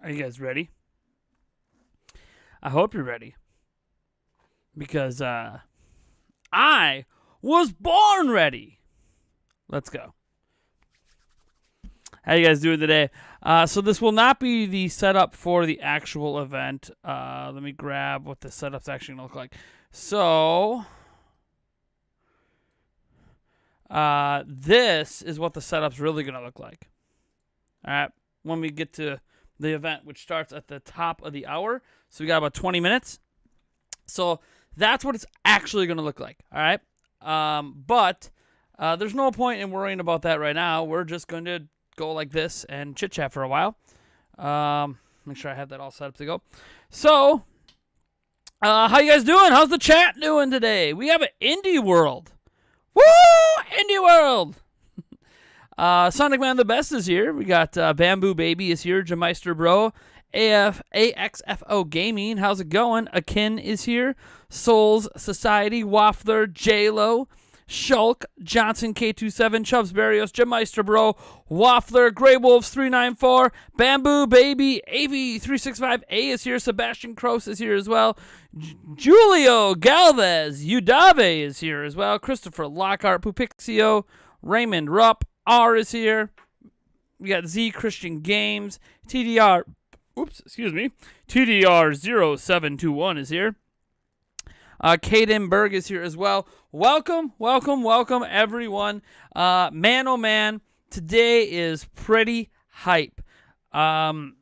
Are you guys ready? I hope you're ready. Because I was born ready. Let's go. How you guys doing today? So this will not be the setup for the actual event. Let me grab what the setup's actually going to look like. So this is what the setup's really going to look like. All right, when we get to the event, which starts at the top of the hour. So we got about 20 minutes. So that's what it's actually going to look like. All right. But there's no point in worrying about that right now. We're just going to go like this and chit chat for a while. Make sure I have that all set up to go. So, how you guys doing? How's the chat doing today? We have an Indie World. Woo! Indie World! Sonic Man the Best is here. We got Bamboo Baby is here. Jameister Bro. AXFO Gaming. How's it going? Akin is here. Souls Society. Waffler. JLo. Shulk. Johnson K27. Chubbs Barrios. Jameister Bro. Waffler. Grey Wolves 394. Bamboo Baby. AV365A is here. Sebastian Kroos is here as well. Julio Galvez. Udave is here as well. Christopher Lockhart. Pupixio. Raymond Rupp. R is here. We got Z Christian Games. TDR 0721 is here. Caden Berg is here as well. Welcome everyone. Man, oh man, today is pretty hype. Indie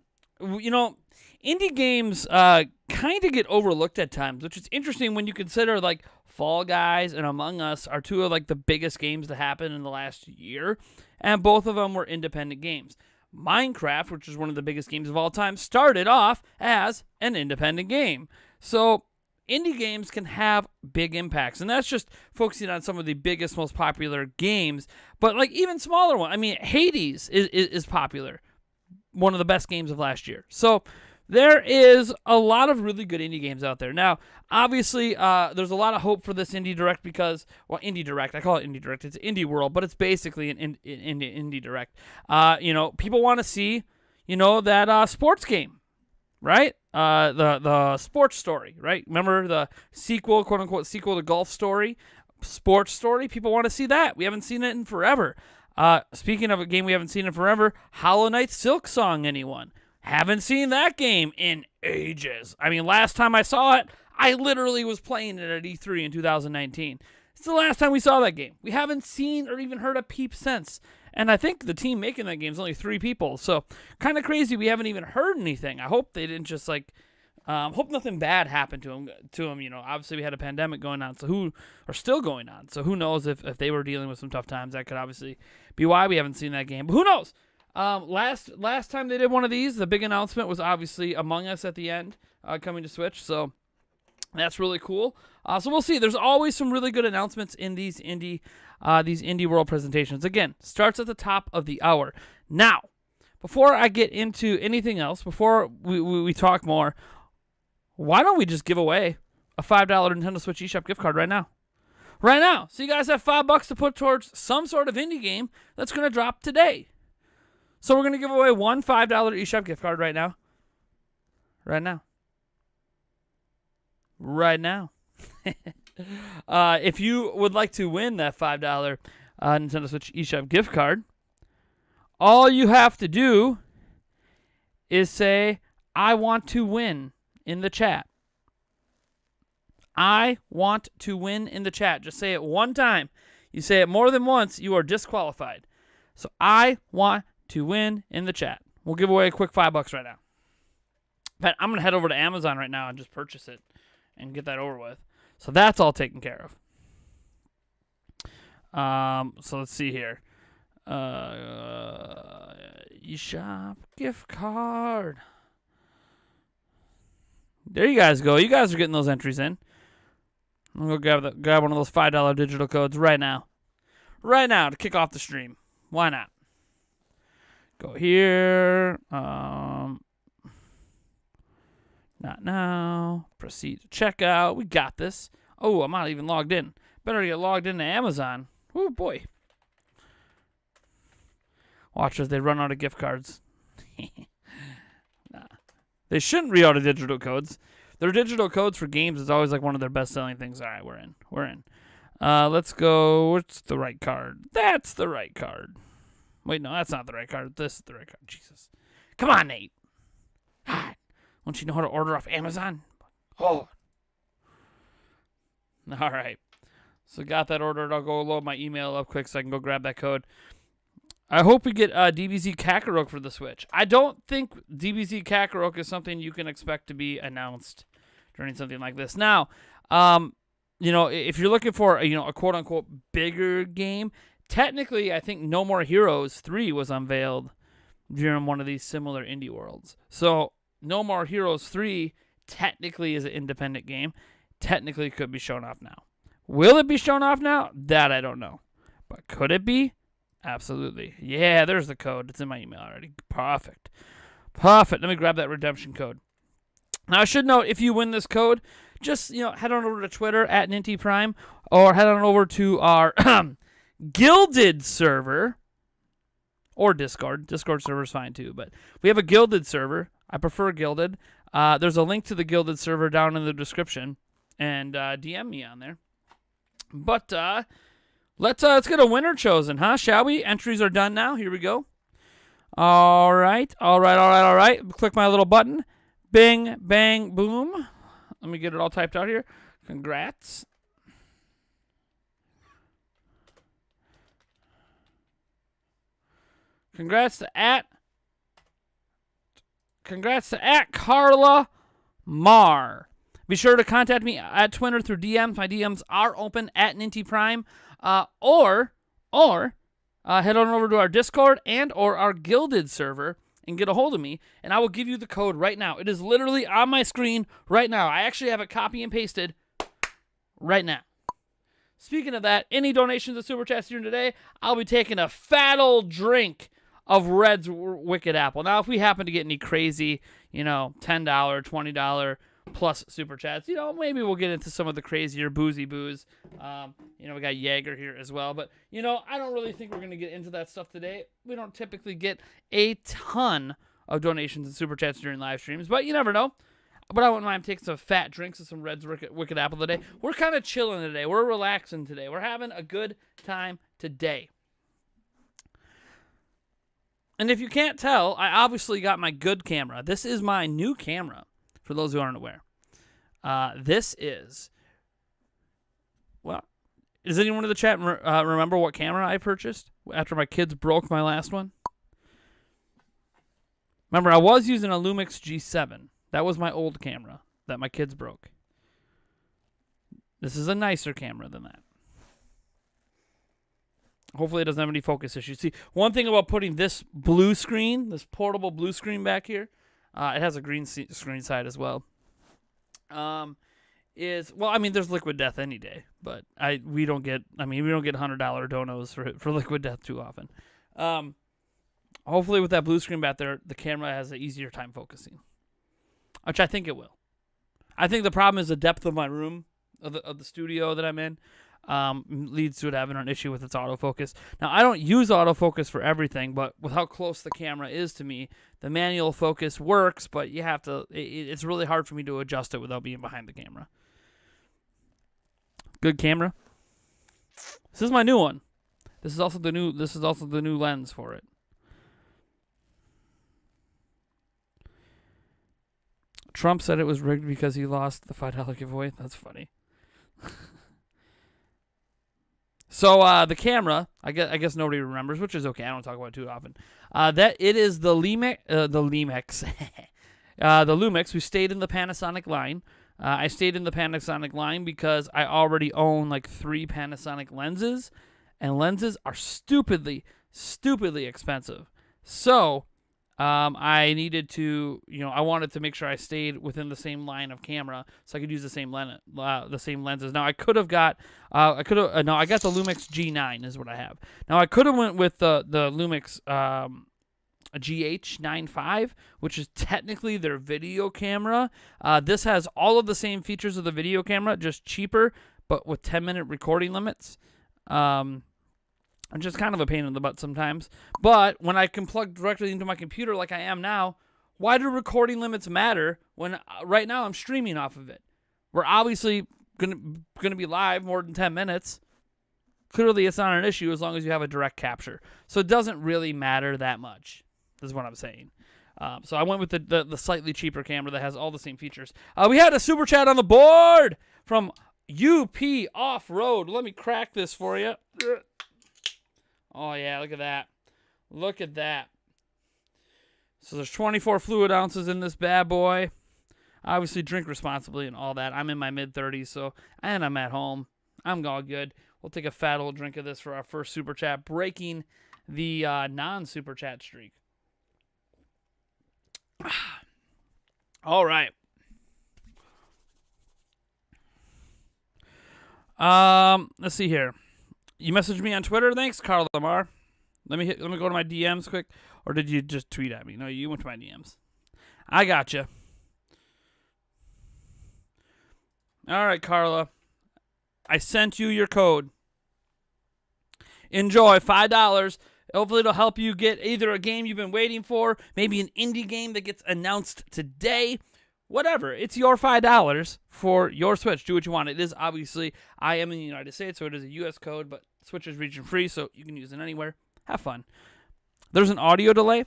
games kind of get overlooked at times, which is interesting when you consider like Fall Guys and Among Us are two of like the biggest games to happen in the last year, and both of them were independent games. Minecraft, which is one of the biggest games of all time, started off as an independent game. So indie games can have big impacts, and that's just focusing on some of the biggest, most popular games, but like even smaller ones. I mean, Hades is popular, one of the best games of last year. So there is a lot of really good indie games out there. Now, obviously, there's a lot of hope for this Indie Direct because, well, Indie Direct, I call it Indie Direct. It's Indie World, but it's basically an Indie Direct. People want to see, that sports game, right? The sports story, right? Remember the sequel, quote unquote, sequel to Golf Story, sports story? People want to see that. We haven't seen it in forever. Speaking of a game we haven't seen in forever, Hollow Knight Silk Song, anyone? Haven't seen that game in ages. I mean, last time I saw it, I literally was playing it at E3 in 2019. It's the last time we saw that game. We haven't seen or even heard a peep since. And I think the team making that game is only 3 people. So, kind of crazy we haven't even heard anything. I hope they didn't just, hope nothing bad happened to them. Obviously we had a pandemic going on, still going on. So, who knows if they were dealing with some tough times. That could obviously be why we haven't seen that game. But who knows? Last time they did one of these, the big announcement was obviously Among Us at the end, coming to Switch. So that's really cool. So we'll see. There's always some really good announcements in these Indie World presentations. Again, starts at the top of the hour. Now, before I get into anything else, before we talk more, why don't we just give away a $5 Nintendo Switch eShop gift card right now? Right now. So you guys have $5 to put towards some sort of indie game that's going to drop today. So we're going to give away one $5 eShop gift card right now. Right now. If you would like to win that $5 Nintendo Switch eShop gift card, all you have to do is say, I want to win in the chat. I want to win in the chat. Just say it one time. You say it more than once, you are disqualified. So I want to win in the chat. We'll give away a quick $5 right now. In fact, I'm going to head over to Amazon right now and just purchase it and get that over with. So that's all taken care of. So let's see here. eShop gift card. There you guys go. You guys are getting those entries in. I'm going to grab one of those $5 digital codes right now. Right now to kick off the stream. Why not? Go here. Not now. Proceed to checkout. We got this. Oh, I'm not even logged in. Better get logged into Amazon. Oh, boy. Watch as they run out of gift cards. Nah. They shouldn't read all the digital codes. Their digital codes for games is always like one of their best-selling things. All right, we're in. Let's go. What's the right card? That's the right card. Wait, no, that's not the right card. This is the right card. Jesus. Come on, Nate. God. Don't you know how to order off Amazon? Oh. All right. So got that ordered. I'll go load my email up quick so I can go grab that code. I hope we get DBZ Kakarot for the Switch. I don't think DBZ Kakarot is something you can expect to be announced during something like this. Now, if you're looking for a quote-unquote bigger game, technically I think No More Heroes 3 was unveiled during one of these similar indie worlds. So No More Heroes 3 technically is an independent game. Technically could be shown off now. Will it be shown off now? That I don't know. But could it be? Absolutely. Yeah, there's the code. It's in my email already. Perfect. Let me grab that redemption code. Now, I should note, if you win this code, just head on over to Twitter at NintyPrime, or head on over to our Guilded server, or Discord. Discord server's fine too, but we have a Guilded server. I prefer Guilded. There's a link to the Guilded server down in the description, and DM me on there. But let's get a winner chosen, huh? Shall we? Entries are done now. Here we go. All right. Click my little button. Bing, bang, boom. Let me get it all typed out here. Congrats. Congrats to at Carla Mar. Be sure to contact me at Twitter through DMs. My DMs are open at NintyPrime. Or head on over to our Discord and or our Guilded server and get a hold of me, and I will give you the code right now. It is literally on my screen right now. I actually have it copy and pasted right now. Speaking of that, any donations to Super Chats here today, I'll be taking a fat old drink of Red's Wicked Apple. Now, if we happen to get any crazy, $10, $20 plus Super Chats, maybe we'll get into some of the crazier boozy booze. We got Jaeger here as well. But, I don't really think we're going to get into that stuff today. We don't typically get a ton of donations and Super Chats during live streams, but you never know. But I wouldn't mind taking some fat drinks of some Red's Wicked Apple today. We're kind of chilling today. We're relaxing today. We're having a good time today. And if you can't tell, I obviously got my good camera. This is my new camera, for those who aren't aware. This is... Well, does anyone in the chat remember what camera I purchased after my kids broke my last one? Remember, I was using a Lumix G7. That was my old camera that my kids broke. This is a nicer camera than that. Hopefully it doesn't have any focus issues. See, one thing about putting this blue screen, this portable blue screen back here, it has a green screen side as well. There's Liquid Death any day, but we don't get $100 donos for Liquid Death too often. Hopefully with that blue screen back there, the camera has an easier time focusing, which I think it will. I think the problem is the depth of my room, of the studio that I'm in, leads to it having an issue with its autofocus. Now, I don't use autofocus for everything, but with how close the camera is to me, the manual focus works, but you have to. It's really hard for me to adjust it without being behind the camera. Good camera. This is my new one. This is also the new lens for it. Trump said it was rigged because he lost the $5 giveaway. That's funny. So the camera, I guess nobody remembers, which is okay. I don't talk about it too often. That it is the Lumix. The Lumix. We stayed in the Panasonic line. I stayed in the Panasonic line because I already own like 3 Panasonic lenses, and lenses are stupidly expensive. So I needed to, I wanted to make sure I stayed within the same line of camera so I could use the same lenses. Now I could have got, I got the Lumix G9 is what I have. Now I could have went with the Lumix GH95, which is technically their video camera. This has all of the same features of the video camera, just cheaper, but with 10-minute recording limits. Which is kind of a pain in the butt sometimes. But when I can plug directly into my computer like I am now, Why do recording limits matter when right now I'm streaming off of it? We're obviously gonna be live more than 10 minutes. Clearly, it's not an issue as long as you have a direct capture. So it doesn't really matter that much. This is what I'm saying. So I went with the slightly cheaper camera that has all the same features. We had a super chat on the board from UP Off-Road. Let me crack this for you. Oh, yeah, look at that. Look at that. So there's 24 fluid ounces in this bad boy. Obviously, drink responsibly and all that. I'm in my mid-30s, and I'm at home. I'm all good. We'll take a fat old drink of this for our first super chat, breaking the non-super chat streak. All right. Let's see here. You messaged me on Twitter. Thanks, Carl Lamar. Let me go to my DMs quick. Or did you just tweet at me? No, you went to my DMs. I got you. All right, Carla. I sent you your code. Enjoy. $5. Hopefully it'll help you get either a game you've been waiting for, maybe an indie game that gets announced today, whatever. It's your $5 for your Switch. Do what you want. It is obviously, I am in the United States, so it is a U.S. code, but Switch is region free, so you can use it anywhere. Have fun. There's an audio delay.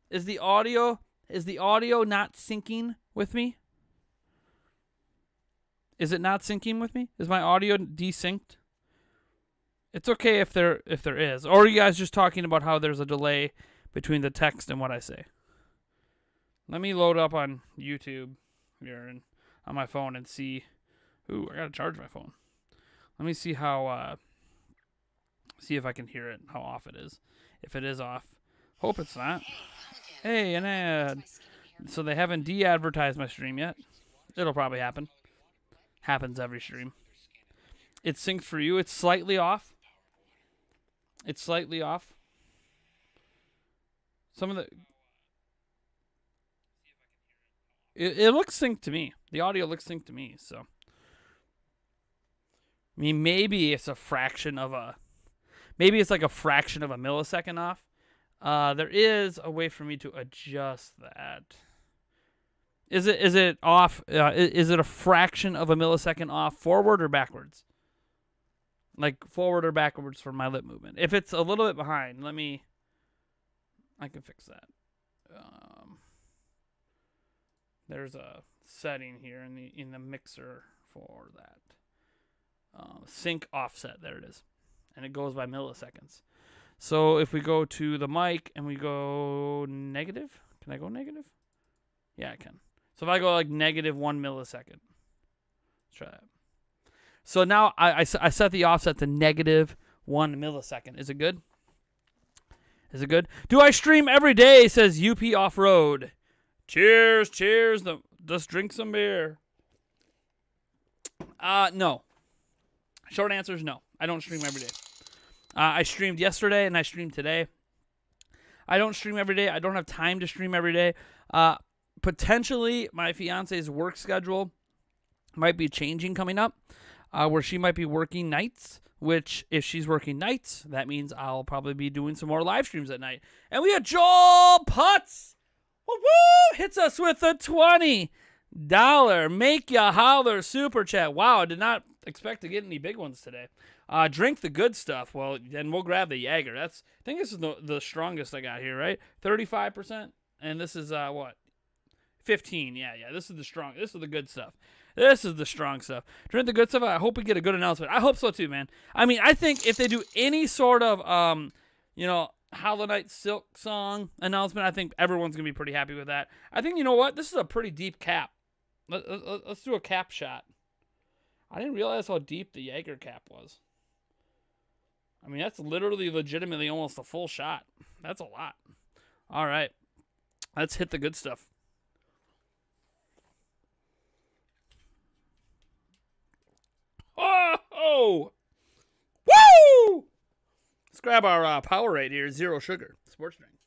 Is the audio not syncing with me? Is it not syncing with me? Is my audio desynced? It's okay if there is. Or are you guys just talking about how there's a delay between the text and what I say? Let me load up on YouTube here and on my phone and see. Ooh, I gotta charge my phone. Let me see how. See if I can hear it. How off it is. If it is off, hope it's not. Hey, an ad. So they haven't de-advertised my stream yet. It'll probably happen. Happens every stream. It's synced for you. It's slightly off. It's slightly off. Some of the... It looks synced to me. The audio looks synced to me, so... I mean, maybe it's a fraction of a... Maybe it's like a fraction of a millisecond off. There is a way for me to adjust that. Is it off? Is it a fraction of a millisecond off forward or backwards? Like forward or backwards for my lip movement. If it's a little bit behind, I can fix that. There's a setting here in the mixer for that. Sync offset. There it is. And it goes by milliseconds. So if we go to the mic and we go negative, can I go negative? Yeah, I can. So if I go like -1 millisecond, let's try that. So now I set the offset to -1 millisecond. Is it good? Is it good? Do I stream every day? Says UP Off-Road. Cheers, cheers. Let's drink some beer. No. Short answer is no. I don't stream every day. I streamed yesterday and I streamed today. I don't stream every day. I don't have time to stream every day. Potentially, my fiance's work schedule might be changing coming up, where she might be working nights, which if she's working nights, that means I'll probably be doing some more live streams at night. And we had Joel Putz. Woo-woo! Hits us with a $20 make ya holler super chat. Wow, I did not expect to get any big ones today. Drink the good stuff. Well, then we'll grab the Jaeger. I think this is the strongest I got here, right? 35%. And this is what? 15. Yeah. This is the strong. This is the good stuff. This is the strong stuff. Drink the good stuff. I hope we get a good announcement. I hope so too, man. I mean, I think if they do any sort of Hollow Knight Silk Song announcement, I think everyone's gonna be pretty happy with that. I think, you know what? This is a pretty deep cap. Let's do a cap shot. I didn't realize how deep the Jaeger cap was. I mean, that's literally, legitimately almost a full shot. That's a lot. All right. Let's hit the good stuff. Oh! Woo! Let's grab our Powerade here, zero sugar sports drink.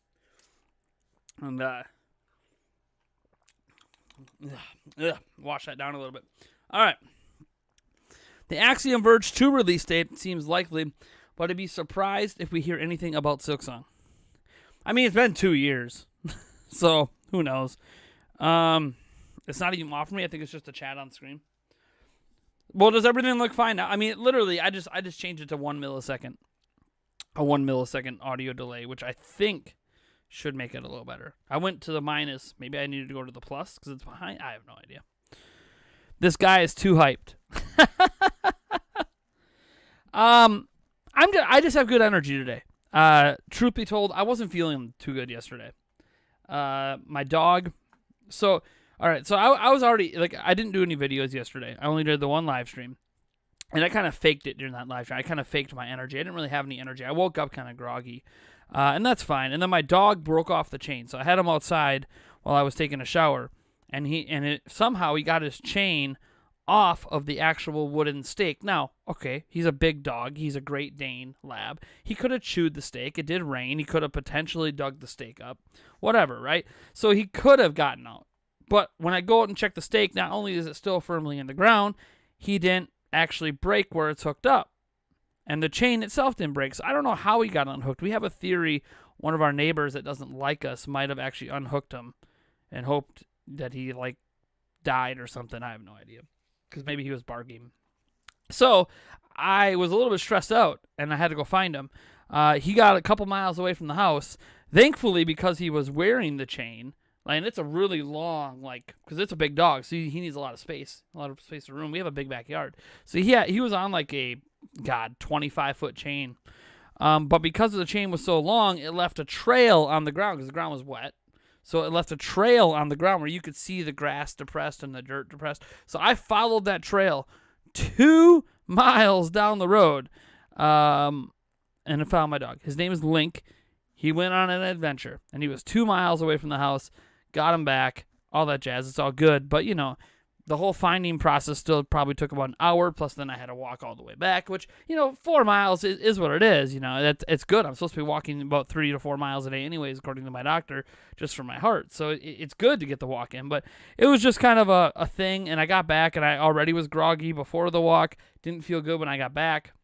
And wash that down a little bit. All right. The Axiom Verge 2 release date seems likely, but I'd be surprised if we hear anything about Silksong. I mean, it's been 2 years, so Who knows? It's not even off for me. I think it's just a chat on screen. Well, does everything look fine now? I mean, literally, I just changed it to 1 millisecond. A 1 millisecond audio delay, which I think should make it a little better. I went to the minus. Maybe I needed to go to the plus because it's behind. I have no idea. This guy is too hyped. I just have good energy today. Truth be told, I wasn't feeling too good yesterday. My dog. So, all right. So I was already I didn't do any videos yesterday. I only did the one live stream, and I kind of faked it during that live stream. I kind of faked my energy. I didn't really have any energy. I woke up kind of groggy, and that's fine. And then my dog broke off the chain, so I had him outside while I was taking a shower, and somehow he got his chain off of the actual wooden stake. Now, okay, he's a big dog. He's a Great Dane lab. He could have chewed the stake. It did rain. He could have potentially dug the stake up. Whatever, right? So he could have gotten out. But when I go out and check the stake, not only is it still firmly in the ground, he didn't actually break where it's hooked up. And the chain itself didn't break. So I don't know how he got unhooked. We have a theory one of our neighbors that doesn't like us might have actually unhooked him and hoped that he, died or something. I have no idea. Because maybe he was bargaining. So I was a little bit stressed out, and I had to go find him. He got a couple miles away from the house. Thankfully, because he was wearing the chain, and it's a really long, because it's a big dog, so he needs a lot of space of room. We have a big backyard. So he was on a 25-foot chain. But because the chain was so long, it left a trail on the ground because the ground was wet. So it left a trail on the ground where you could see the grass depressed and the dirt depressed. So I followed that trail 2 miles down the road, and I found my dog. His name is Link. He went on an adventure, and he was 2 miles away from the house, got him back, all that jazz. It's all good. But, the whole finding process still probably took about an hour, plus then I had to walk all the way back, which, 4 miles is what it is. It's good. I'm supposed to be walking about 3 to 4 miles a day anyways, according to my doctor, just for my heart. So it's good to get the walk in, but it was just kind of a thing, and I got back, and I already was groggy before the walk. Didn't feel good when I got back.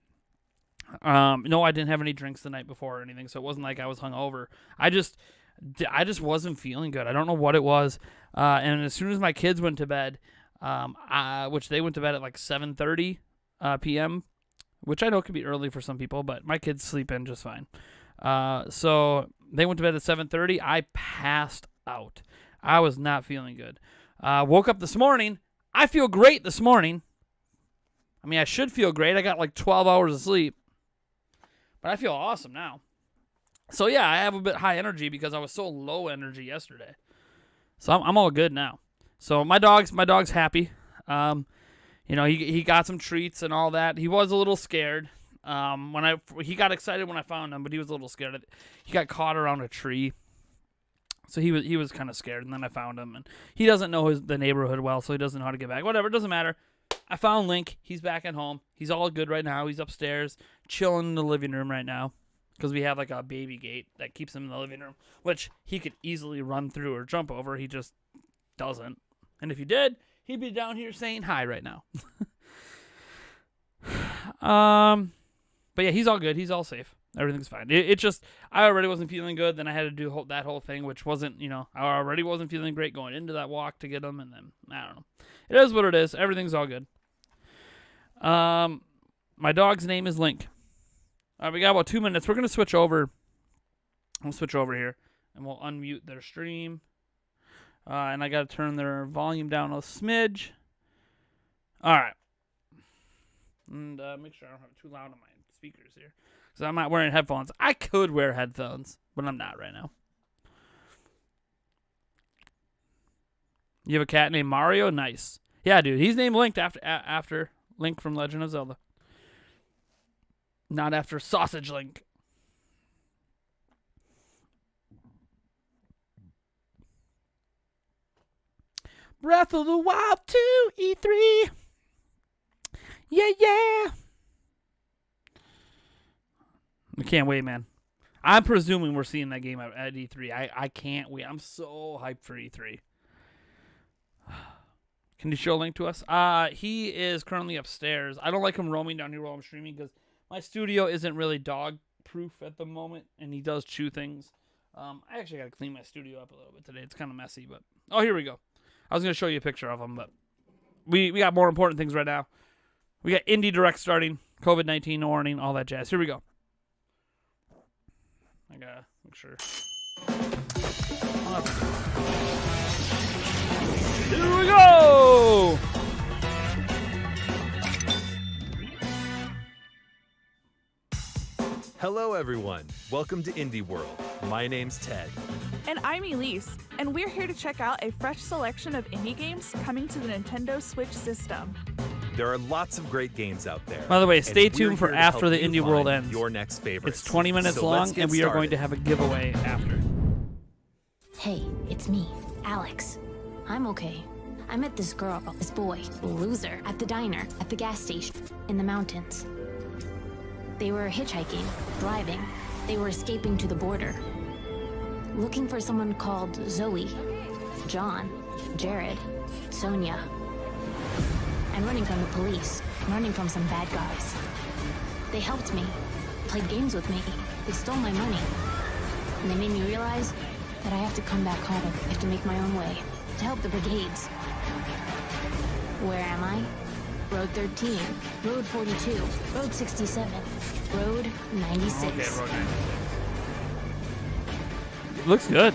No, I didn't have any drinks the night before or anything, so it wasn't like I was hungover. I just wasn't feeling good. I don't know what it was. And as soon as my kids went to bed, which they went to bed at 7:30 p.m., which I know could be early for some people, but my kids sleep in just fine. So they went to bed at 7:30. I passed out. I was not feeling good. Woke up this morning. I feel great this morning. I mean, I should feel great. I got 12 hours of sleep, but I feel awesome now. So yeah, I have a bit high energy because I was so low energy yesterday. So I'm all good now. So my dog's happy. He got some treats and all that. He was a little scared. He got excited when I found him, but he was a little scared. He got caught around a tree, so he was kind of scared. And then I found him, and he doesn't know the neighborhood well, so he doesn't know how to get back. Whatever, it doesn't matter. I found Link. He's back at home. He's all good right now. He's upstairs, chilling in the living room right now, because we have a baby gate that keeps him in the living room, which he could easily run through or jump over. He just doesn't. And if he did, he'd be down here saying hi right now. But yeah, he's all good. He's all safe. Everything's fine. It just, I already wasn't feeling good. Then I had to do that whole thing, which wasn't, I already wasn't feeling great going into that walk to get him. And then, I don't know. It is what it is. Everything's all good. My dog's name is Link. All right, we got about 2 minutes. We're going to switch over. I'll switch over here, and we'll unmute their stream. And I got to turn their volume down a smidge. All right. And make sure I don't have it too loud on my speakers here, because I'm not wearing headphones. I could wear headphones, but I'm not right now. You have a cat named Mario? Nice. Yeah, dude. He's named Link after Link from Legend of Zelda. Not after Sausage Link. Breath of the Wild 2, E3. Yeah. I can't wait, man. I'm presuming we're seeing that game at E3. I can't wait. I'm so hyped for E3. Can you show a link to us? He is currently upstairs. I don't like him roaming down here while I'm streaming because my studio isn't really dog proof at the moment, and he does chew things. I actually got to clean my studio up a little bit today. It's kind of messy, but oh, here we go. I was going to show you a picture of them, but we got more important things right now. We got Indie Direct starting, COVID-19 warning, all that jazz. Here we go. I gotta make sure. Here we go! Hello, everyone. Welcome to Indie World. My name's Ted. And I'm Elise, and we're here to check out a fresh selection of indie games coming to the Nintendo Switch system. There are lots of great games out there. By the way, stay and tuned for we're here to after help the you Indie World find ends. Your next favorite. It's 20 minutes So long, let's get and we are going started. to have a giveaway after. Hey, it's me, Alex. I'm okay. I met this girl, this boy, loser, at the diner, at the gas station, in the mountains. They were hitchhiking, driving. They were escaping to the border. Looking for someone called Zoe, John, Jared, Sonia. And running from the police, running from some bad guys. They helped me, played games with me. They stole my money. And they made me realize that I have to come back home. I have to make my own way to help the brigades. Where am I? Road 13, Road 42, Road 67, Road 96. Okay, Road 96. Looks good.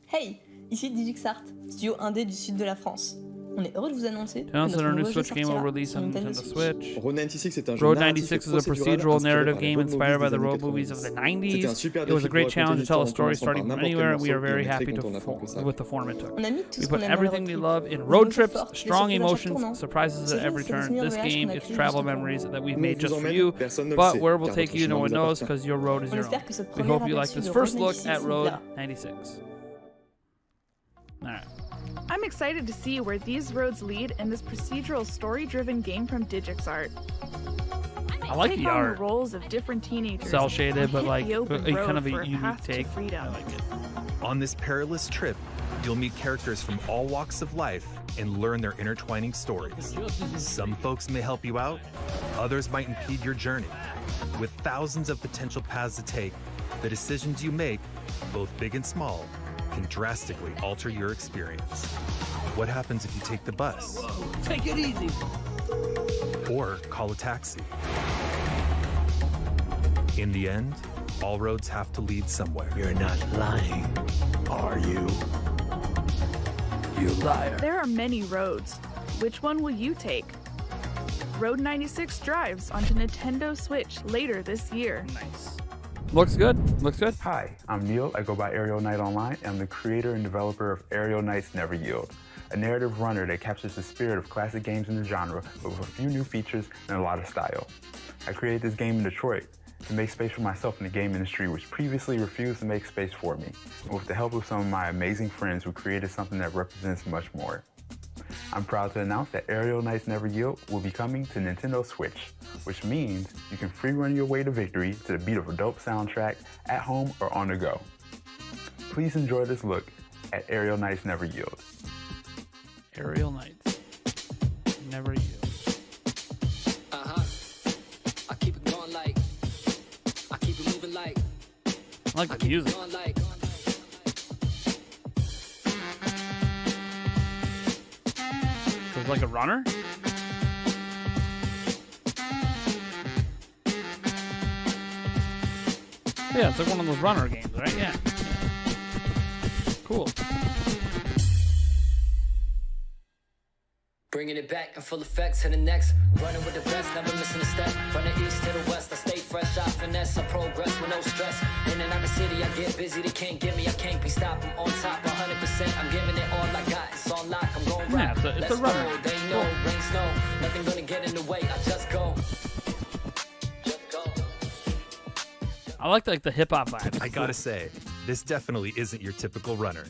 Hey, ici DigixArt, studio indé du sud de la France. On est heureux de vous annoncer que Announce that notre our new nouveau jeu Switch game will sortira release sur on Nintendo Nintendo Switch. Switch. Road 96 est un jeu Road narratif 96 et is a procedural inspiré narrative par game les road inspired by movies the des road années movies of the 90. C'était un 90s. super It was a défi great pour challenge to tell a raconter story l'histoire en starting commençant from par anywhere, and n'importe we quel are very morceau, et on est happy très to content d'apprendre que ça. with the form it took. On a mis tout We ce put qu'on aime dans everything le we road love trip. in Des road moments trips, forts, des strong surprises à chaque emotions, tournant. surprises Ce at jeu, every c'est le turn. souvenir This de voyage game qu'on a is créé travel juste pour memories vous. that we've On made vous just for emmène, you, personne ne le but sait, where we'll car take votre you, no chemin one vous knows, appartient. because your road is On your espère own. que ce We premier hope you like aperçu this de first Road look 96 at vous Road plaira. 96. Alright. I'm excited to see where these roads lead in this procedural story-driven game from DigixArt. I like Take the on art. the roles of different teenagers. Cell shaded, and but hit like the open a road kind of a for unique path to take. freedom. I like it. On this perilous trip, you'll meet characters from all walks of life and learn their intertwining stories. Some folks may help you out, others might impede your journey. With thousands of potential paths to take, the decisions you make, both big and small, can drastically alter your experience. What happens if you take the bus? Take it easy. Or call a taxi? In the end, all roads have to lead somewhere. You're not lying, are you? You liar. There are many roads. Which one will you take? Road 96 drives onto Nintendo Switch later this year. Nice. Looks good. Looks good. Hi, I'm Neil. I go by Aerial Knight Online, and I'm the creator and developer of Aerial Knights Never Yield, a narrative runner that captures the spirit of classic games in the genre, but with a few new features and a lot of style. I created this game in Detroit to make space for myself in the game industry, which previously refused to make space for me, and with the help of some of my amazing friends who created something that represents much more. I'm proud to announce that Aerial Knights Never Yield will be coming to Nintendo Switch, which means you can free run your way to victory to the beat of a dope soundtrack at home or on the go. Please enjoy this look at Aerial Knights Never Yield. Aerial Knights. Never yield. I keep it going like, I keep it moving like, I like the music. going like. So it's like a runner? Yeah, it's like one of those runner games, right? Yeah. Cool. Bringing it back in full effect to the next. Running with the best, never missing a step. From the east to the west, I stay fresh, I finesse, I progress with no stress. In and out the city, I get busy, they can't get me, I can't be stopped. I'm on top 100%, I'm giving it all I got. It's on lock, I'm going Yeah, rock. it's a Let's runner. go, they know, rain, snow. Nothing gonna get in the way, I just go. Just go. I like the hip hop vibe. I gotta say, this definitely isn't your typical runner.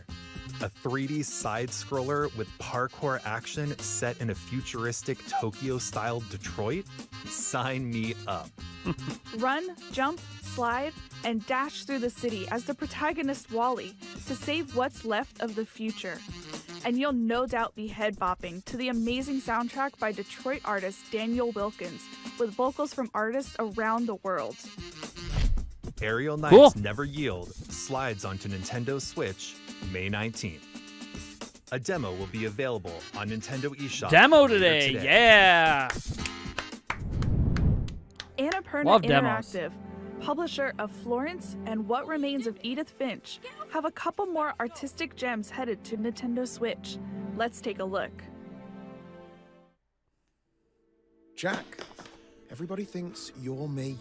A 3D side scroller with parkour action set in a futuristic Tokyo-style Detroit? Sign me up. Run, jump, slide, and dash through the city as the protagonist Wally to save what's left of the future. And you'll no doubt be head bopping to the amazing soundtrack by Detroit artist Daniel Wilkins, with vocals from artists around the world. Aerial Knights Cool. Never Yield slides onto Nintendo Switch May 19th. A demo will be available on Nintendo eShop. Demo later today. Yeah. Annapurna Love demos. Interactive, publisher of Florence and What Remains of Edith Finch, have a couple more artistic gems headed to Nintendo Switch. Let's take a look. Jack, everybody thinks you're me.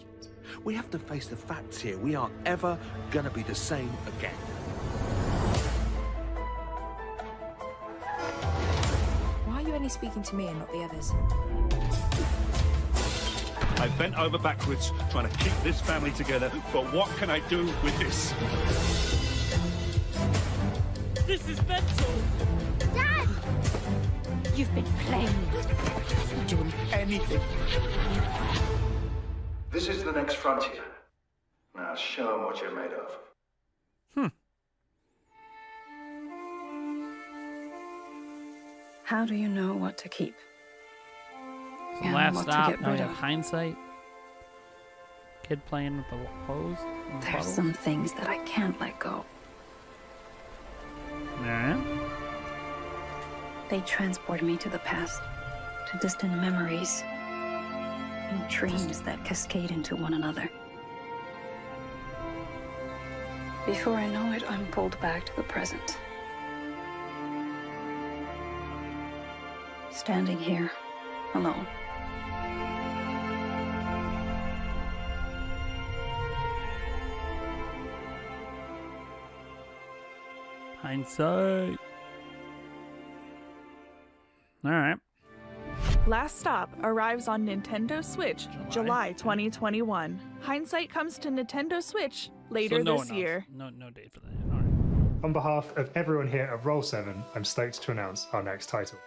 We have to face the facts here. We aren't ever gonna be the same again. Why are you only speaking to me and not the others? I've bent over backwards trying to keep this family together, but what can I do with this? This is mental. Dad! You've been playing. Doing anything. This is the next frontier. Now show them what you're made of. How do you know what to keep? And Last what to stop. get Now we rid have of? hindsight. Kid playing with the hose. and There's puddles. some things that I can't let go. Alright. They transport me to the past, to distant memories, and dreams that cascade into one another. Before I know it, I'm pulled back to the present. Standing here, alone. Hindsight. Alright. Last Stop arrives on Nintendo Switch July 2021. Hindsight comes to Nintendo Switch later So no this one knows. year. No date for that. On behalf of everyone here at Roll7, I'm stoked to announce our next title.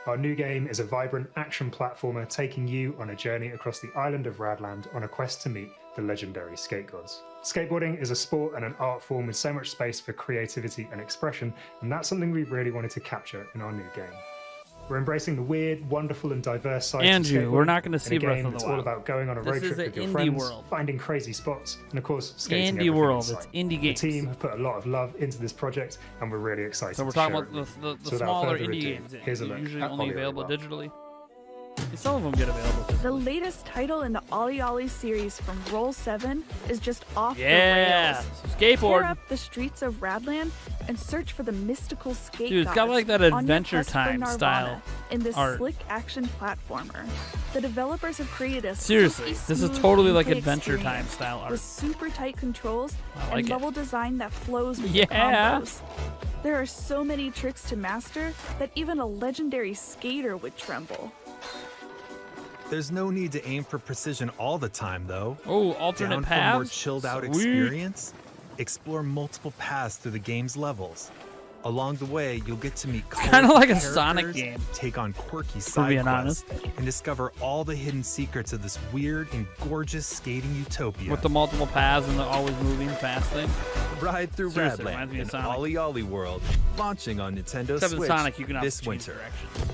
Our new game is a vibrant action platformer taking you on a journey across the island of Radland on a quest to meet the legendary skate gods. Skateboarding is a sport and an art form with so much space for creativity and expression, and that's something we really wanted to capture in our new game. We're embracing the weird, wonderful, and diverse side of Andrew, skateboarding. we're not gonna In see a Breath game of the that's Wild. all about going on a This road is trip an with your indie friends, world. finding crazy spots, and of course, skating Indie everything world. in It's sight. indie games. The team have put a lot of love into this project, and we're really excited So we're to talking share about it with you. the So without smaller further indie ado, games. here's a They're look usually at only Ollie available Ollie. digitally. Some of them get available physically. The latest title in the Ollie Ollie series from Roll7 is just off Yeah, the rails. skateboard. Tear up the streets of Radland and search for the mystical skate Dude, it's got gods like that on your Adventure quest for Time Nirvana style in this art. slick action platformer. The developers have created a Seriously, silky this is smooth totally like gameplay Adventure Time experience style art. with super tight controls I like and it. level design that flows with Yeah. the combos. There are so many tricks to master that even a legendary skater would tremble. There's no need to aim for precision all the time, though. Oh, alternate Down for a more paths? chilled-out Sweet. experience? Explore multiple paths through the game's levels. Along the way, you'll get to meet kinda like a characters, Sonic game, take on quirky for side being quests, honest. and discover all the hidden secrets of this weird and gorgeous skating utopia. With the multiple paths and the always moving fast thing. Ride through Seriously, reminds Radland me of in Sonic. Ollie Ollie World, launching on Nintendo Except in Switch Sonic, you can also this change winter. directions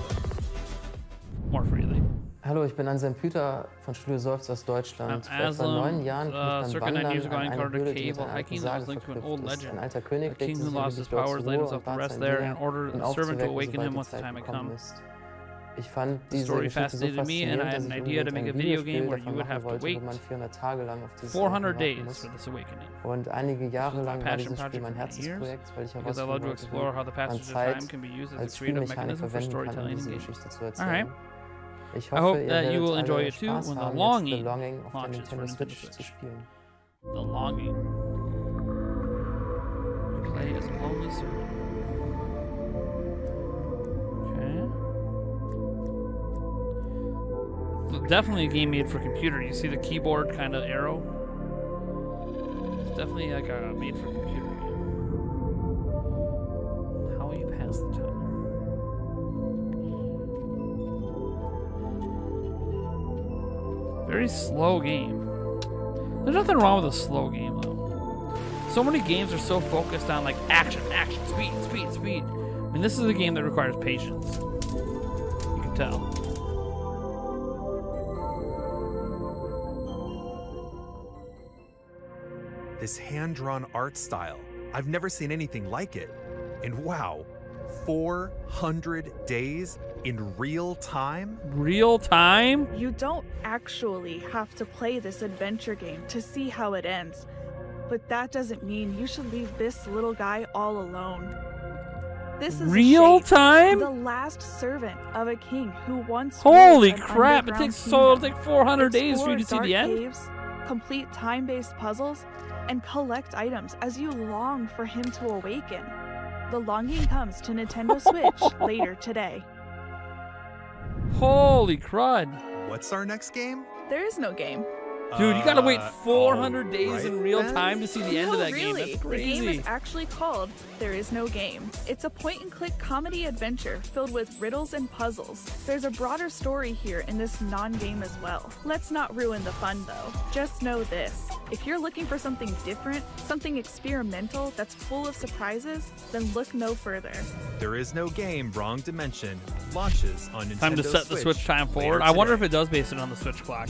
more freely. Hallo, ich bin Anselm Püter von Studio Seufz aus Deutschland. Vor etwa 9 Jahren bin ich beim circa 9 years Wandern ago, I an eine encountered a Höhle, die cave mit while einer alten hiking that was Sage linked to an verknüpft old ist. legend. Ein alter The König king legte who sich lost his ewig dort powers zur laid Ruhe himself und to bat rest seinen there Diener, and ordered ihn a servant to aufzuwecken, awaken him sobald die once the Zeit time had gekommen come. ist. Ich fand The diese story Geschichte so fascinated me, and I faszinierend, had dass an ich idea to unbedingt make a ein video Videospiel game where you davon would machen have to wollte, wait wo man 400 Tage lang auf dieses 400 Ereignis days warten for muss. this awakening. Und einige Jahre lang war Passion dieses Spiel project mein for many years, Herzensprojekt, weil ich because I herausfinden love to wollte, explore how the wie man passage of Zeit time can be used as a als creative Spielmechanik mechanism for verwenden kann, um storytelling diese and games. Geschichte zu Alright. erzählen. Ich I hope hoffe, ihr that you werdet will enjoy alle it too Spaß when the haben, jetzt longing Belonging auf der launches for Nintendo Nintendo Switch zu Switch. spielen. The longing. Play as a lonely servant. Okay. Definitely a game made for computer. You see the keyboard kind of arrow? It's definitely like a made for computer game. How will you pass the time? Very slow game. There's nothing wrong with a slow game though. So many games are so focused on like action, action, speed, speed, speed. I mean, this is a game that requires patience. You can tell. This hand-drawn art style, I've never seen anything like it. And wow, 400 days in real time? Real time? You don't actually have to play this adventure game to see how it ends. But that doesn't mean you should leave this little guy all alone. This is real time? The last servant of a king who once Holy ruled an crap, it underground takes kingdom. it'll take 400 days for you to see Explore the dark end? caves, complete time-based puzzles, and collect items as you long for him to awaken. The longing comes to Nintendo Switch later today. Holy crud. What's our next game? There is no game. Dude, you gotta wait 400 days right in real then. time to see the end of that game. Really. That's crazy. The game is actually called There Is No Game. It's a point-and-click comedy adventure filled with riddles and puzzles. There's a broader story here in this non-game as well. Let's not ruin the fun though. Just know this. If you're looking for something different, something experimental that's full of surprises, then look no further. There Is No Game, Wrong Dimension, launches on Nintendo Time to set the Switch time forward. later I wonder if today. it does base it on the Switch clock.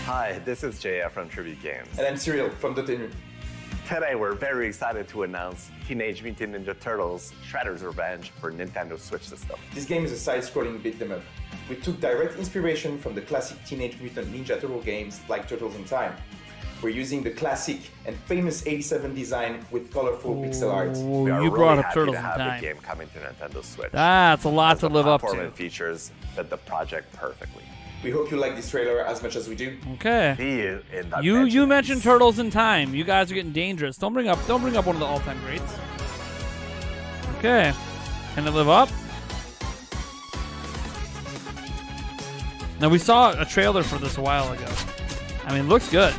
Hi, this is JF from Tribute Games. And I'm Cyril from Dotemu. Today we're very excited to announce Teenage Mutant Ninja Turtles Shredder's Revenge for Nintendo Switch system. This game is a side-scrolling beat 'em up. We took direct inspiration from the classic Teenage Mutant Ninja Turtle games like Turtles in Time. We're using the classic and famous 87 design with colorful pixel art. We are you really brought up happy Turtles to in have Time. the game coming to Nintendo Switch. That's a lot to live up Platform to. and features fit the project perfectly. We hope you like this trailer as much as we do. Okay. See you in the You mentioned Turtles in Time. You guys are getting dangerous. Don't bring up one of the all-time greats. Okay. Can it live up? Now we saw a trailer for this a while ago. I mean, it looks good.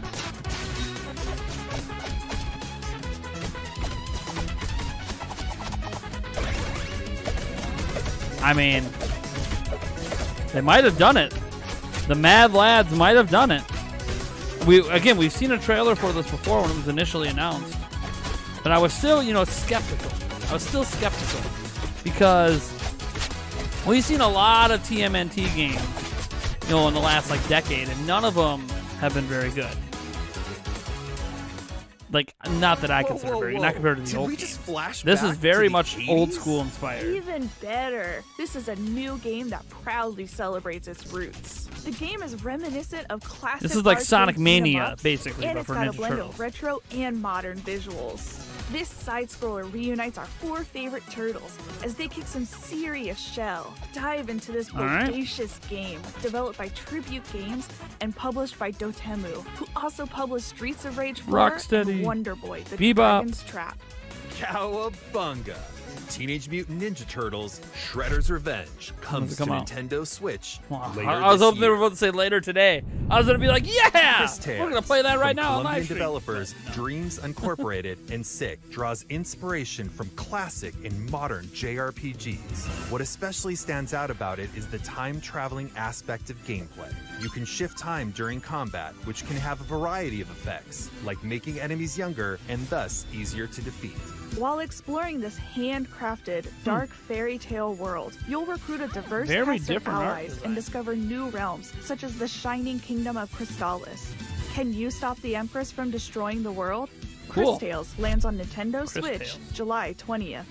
I mean, they might have done it. The Mad Lads might have done it. We've seen a trailer for this before when it was initially announced, but I was still, skeptical. Because we've seen a lot of TMNT games, in the last decade, and none of them have been very good. Not that I consider very, not compared to the old games. This is very much old school inspired. Even better. This is a new game that proudly celebrates its roots. The game is reminiscent of classic. This is like arcade Sonic Mania, beat-em-ups, basically, and but it's for got a Ninja blend Turtles. of retro and modern visuals. This side-scroller reunites our 4 favorite turtles as they kick some serious shell. Dive into this All right. bodacious game, developed by Tribute Games and published by Dotemu, who also published Streets of Rage 4 Rocksteady. and Wonder Boy: The Bebop. Dragon's Trap. Cowabunga! Teenage Mutant Ninja Turtles Shredder's Revenge comes to come out? Nintendo Switch later I was this hoping they were year. about to say later today. I was going to be like, yeah! Chris We're Tales going to play that right from now on Colombian live stream. developers Dreams Incorporated and Sick draws inspiration from classic and modern JRPGs. What especially stands out about it is the time-traveling aspect of gameplay. You can shift time during combat, which can have a variety of effects, like making enemies younger and thus easier to defeat. While exploring this handcrafted, dark fairy tale world, you'll recruit a diverse Very cast of different art allies and discover new realms, such as the Shining Kingdom of Crystallis. Can you stop the Empress from destroying the world? Cool. Chris Tales lands on Nintendo Chris Switch Tales. July 20th.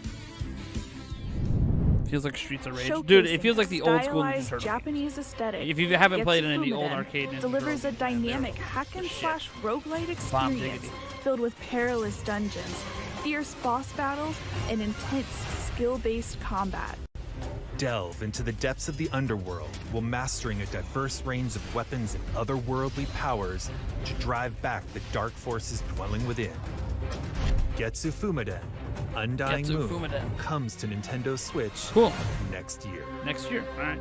Feels like Streets of Rage. Dude, it feels like the old school Ninja Stylized Turtles. Japanese aesthetic. If you haven't played any of the Getsufumiden old arcade Ninja delivers Turtles, a dynamic hack and slash roguelite Bomb experience diggity. filled with perilous dungeons, fierce boss battles, and intense skill-based combat. Delve into the depths of the underworld while mastering a diverse range of weapons and otherworldly powers to drive back the dark forces dwelling within. Getsufumiden, Undying Moon, Getsufumiden. comes to Nintendo Switch next year. Next year, all right.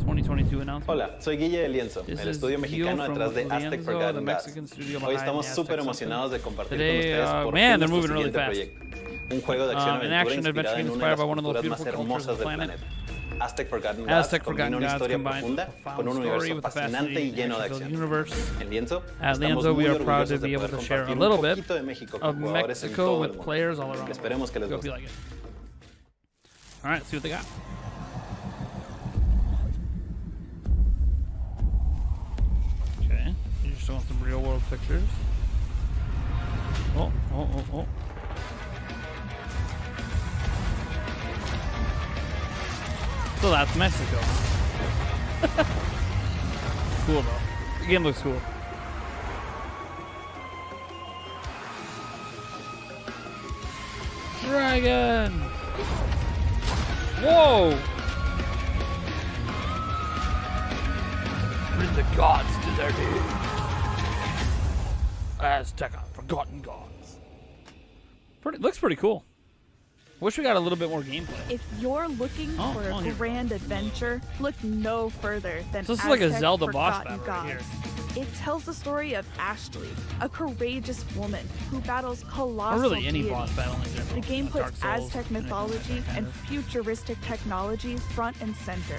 2022 announcement. Hola, soy Guille de Lienzo, This el is estudio mexicano Guille detrás de from Aztec Lienzo, Forgotten the Gods. Mexican studio Hoy behind estamos Aztec súper something. emocionados de compartir Today, con ustedes por man, fin they're nuestro moving really siguiente fast. proyecto. Un juego de acción An aventura action adventure inspirado en una de inspired las by one of the most culturas más beautiful cultures hermosas of the del planet. planeta. Aztec Forgotten Gods Aztec combina Forgotten una Gods historia combines profunda a profound con un story universo with a fascinante y fascinating lleno de action-filled acción. universe. En Lienzo, At estamos Lienzo, we muy are proud to orgullosos be de able poder to share a compartir little un bit poquito de México of con jugadores en Mexico todo el with mundo. players all around. Esperemos que les Hope you guste. like it. All right, see what they got. Okay, you just want some real world pictures. Oh. So that's Mexico. Cool though. The game looks cool. Dragon! Whoa! Rid the gods to their deeds. Azteca, forgotten gods. Looks pretty cool. Wish we got a little bit more gameplay. If you're looking for a grand adventure, look no further than So this is like a Aztec Zelda boss Forgotten battle right Gods. It tells the story of Ashley, a courageous woman who battles colossal Or really any deities. boss battle in general. The game Dark puts Souls, Aztec mythology and futuristic technology front and center.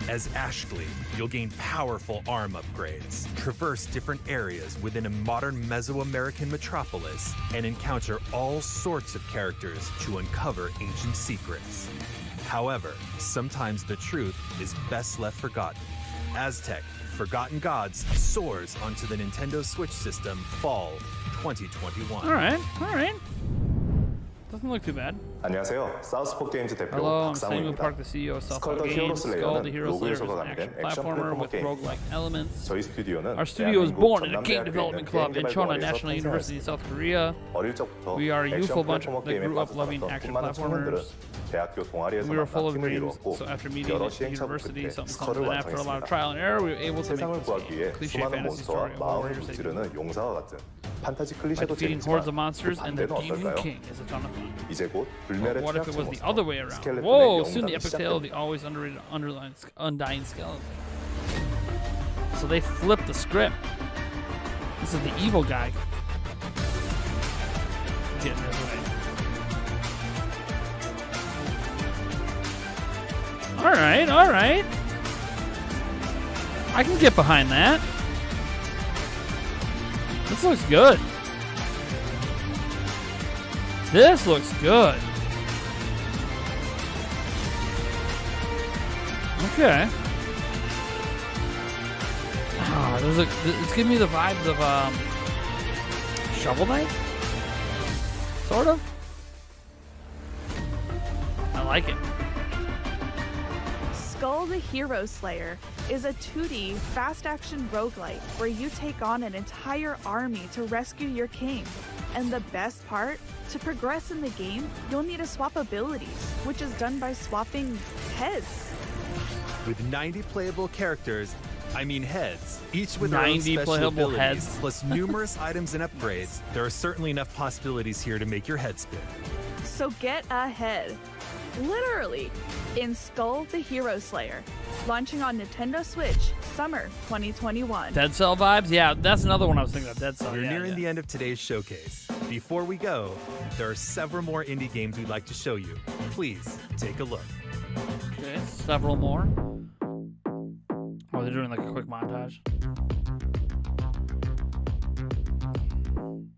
As Ashley, you'll gain powerful arm upgrades, traverse different areas within a modern Mesoamerican metropolis, and encounter all sorts of characters to uncover ancient secrets. However, sometimes the truth is best left forgotten. Aztec Forgotten Gods soars onto the Nintendo Switch system fall 2021. All right. Doesn't look too bad. 안녕하세요. 사우스포 게임즈 대표 Hello, I'm Samuel 박상우입니다. Park, the CEO of Southpaw 스컬 더 히어로 Games. Skull the 슬레이어는 Hero Slayer is 로그에서가 an action 가미된 액션 platformer 플랫폼 with 게임. roguelike elements. 저희 스튜디오는 Our studio was born in a game 대한민국 development 전남대학교에 club in 있는 Chona 게임 National 개발과에서 University in South Korea. 어릴 적부터 We are a youthful 액션 bunch 플랫포머 that 게임에 grew up loving 빠져들었던 action 수많은 청년들은 platformers. 대학교 동아리에서 We were full 만나 of 팀을 dreams, 이루었고 so after meeting 여러 at the 시행착오 university, 끝에 something, 스컬을 and after a lot of 완성했습니다. trial and error, we were able to make 세상을 this 구하기 game. 위해 Cliche 수많은 fantasy 몬스터와 story of 마음을 warriors that 무찌르는 용사와 같은 판타지 by 클리셰도 defeating 재밌지만 hordes of monsters 그 and the 반대는 Demon 어떨까요? King is a ton of fun. 이제 곧 불멸의 What if it 최악체 was the 몬스터 other way around? 스켈레톤의 Whoa, soon the 영웅담이 epic tale of the 시작됩니다. always underrated, undying skeleton. So they flipped the script. This is the evil guy. Getting his way. All right. I can get behind that. This looks good. Okay. It's giving me the vibes of Shovel Knight, sort of. I like it. Skull the Hero Slayer is a 2D fast-action roguelite where you take on an entire army to rescue your king. And the best part, to progress in the game, you'll need to swap abilities, which is done by swapping heads. With 90 playable characters, heads, each with their own 90 special playable abilities, heads. plus numerous items and upgrades, there are certainly enough possibilities here to make your head spin. So get ahead. Literally, in Skull the Hero Slayer, launching on Nintendo Switch, summer 2021. Dead Cell vibes? Yeah, that's another one I was thinking of. Dead Cell. We're yeah, nearing the end of today's showcase. Before we go, there are several more indie games we'd like to show you. Please take a look. Okay, several more. Oh, they're doing like a quick montage.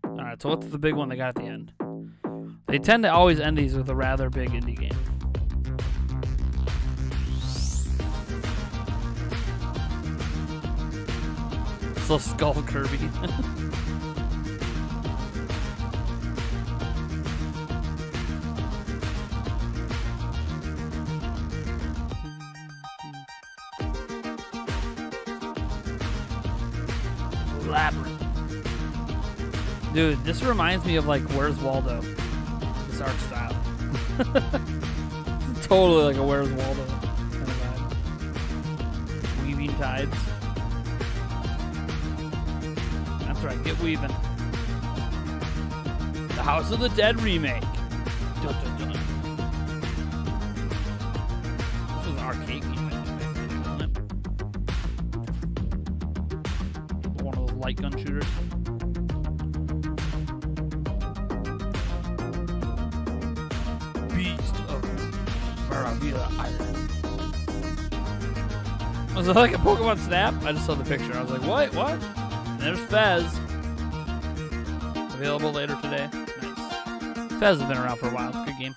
All right, so what's the big one they got at the end? They tend to always end these with a rather big indie game. So Skull Kirby. Labyrinth. Dude, this reminds me of like Where's Waldo? This art style. Totally like a Where's Waldo kind of vibe. Weaving tides. That's right, get weaving. The House of the Dead remake. Dun, dun, dun. This was an arcade game, I think, wasn't it? One of those light gun shooters. Beast of Maravilla Island. Was it like a Pokemon Snap? I just saw the picture. I was like, what? And there's Fez. Available later today. Nice. Fez has been around for a while. Good game.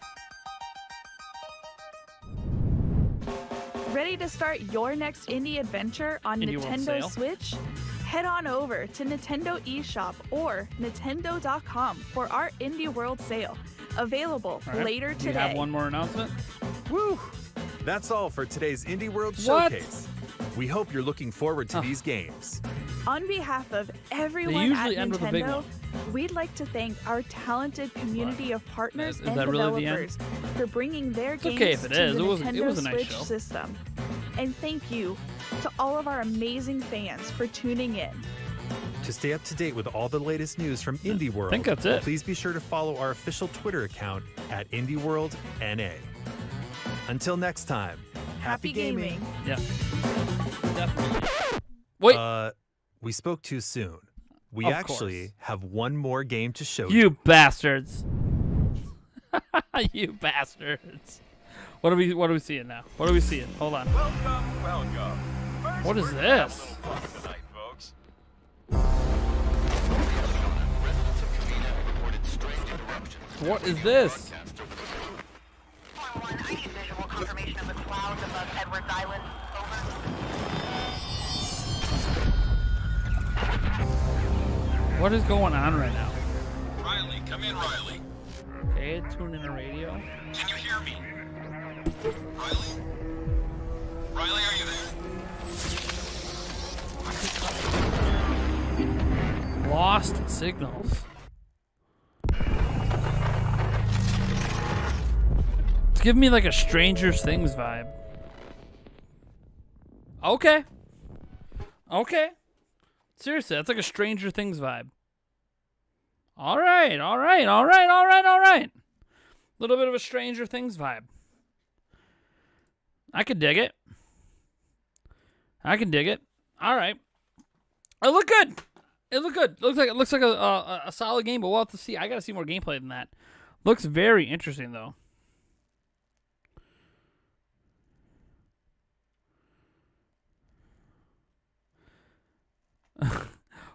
Ready to start your next indie adventure on Indie World Nintendo Sale? Switch? Head on over to Nintendo eShop or Nintendo.com for our Indie World sale, available All right. later Do you today. have one more announcement? Woo! That's all for today's Indie World What? Showcase. We hope you're looking forward to these games. On behalf of everyone They at usually end with a big Nintendo, one. we'd like to thank our talented community of partners Is and that really the end? developers for bringing their It's games okay if it to is. the It was Nintendo a nice Switch show. system. And thank you to all of our amazing fans for tuning in. To stay up to date with all the latest news from Indie World, think that's it. Please be sure to follow our official Twitter account at IndieWorldNA. Until next time, happy gaming. Yeah. Definitely. Wait. We spoke too soon. We Of actually have one more game to show You bastards. You bastards. What are we seeing now? What are we seeing? Hold on. Welcome. What is this? Tonight, folks. What is this? What is going on right now? Riley, come in, Riley. Okay, tune in the radio. Can you hear me? Riley? Riley, are you there? Lost signals. It's giving me like a Stranger Things vibe. Okay. Okay. Seriously, that's like a Stranger Things vibe. All right. A little bit of a Stranger Things vibe. I could dig it. All right. It looked good. It looks like a solid game, but we'll have to see. I gotta see more gameplay than that. Looks very interesting though.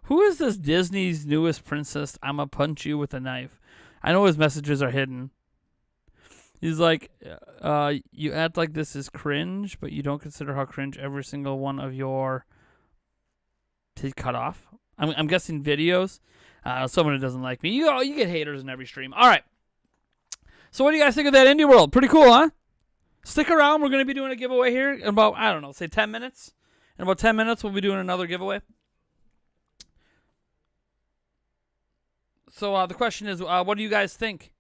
Who is this Disney's newest princess? I'ma punch you with a knife. I know his messages are hidden. He's like, you act like this is cringe, but you don't consider how cringe every single one of your... He's cut off. I'm guessing videos. Someone who doesn't like me. You get haters in every stream. All right. So what do you guys think of that Indie World? Pretty cool, huh? Stick around. We're going to be doing a giveaway here in about, I don't know, say 10 minutes. In about 10 minutes, we'll be doing another giveaway. So the question is, what do you guys think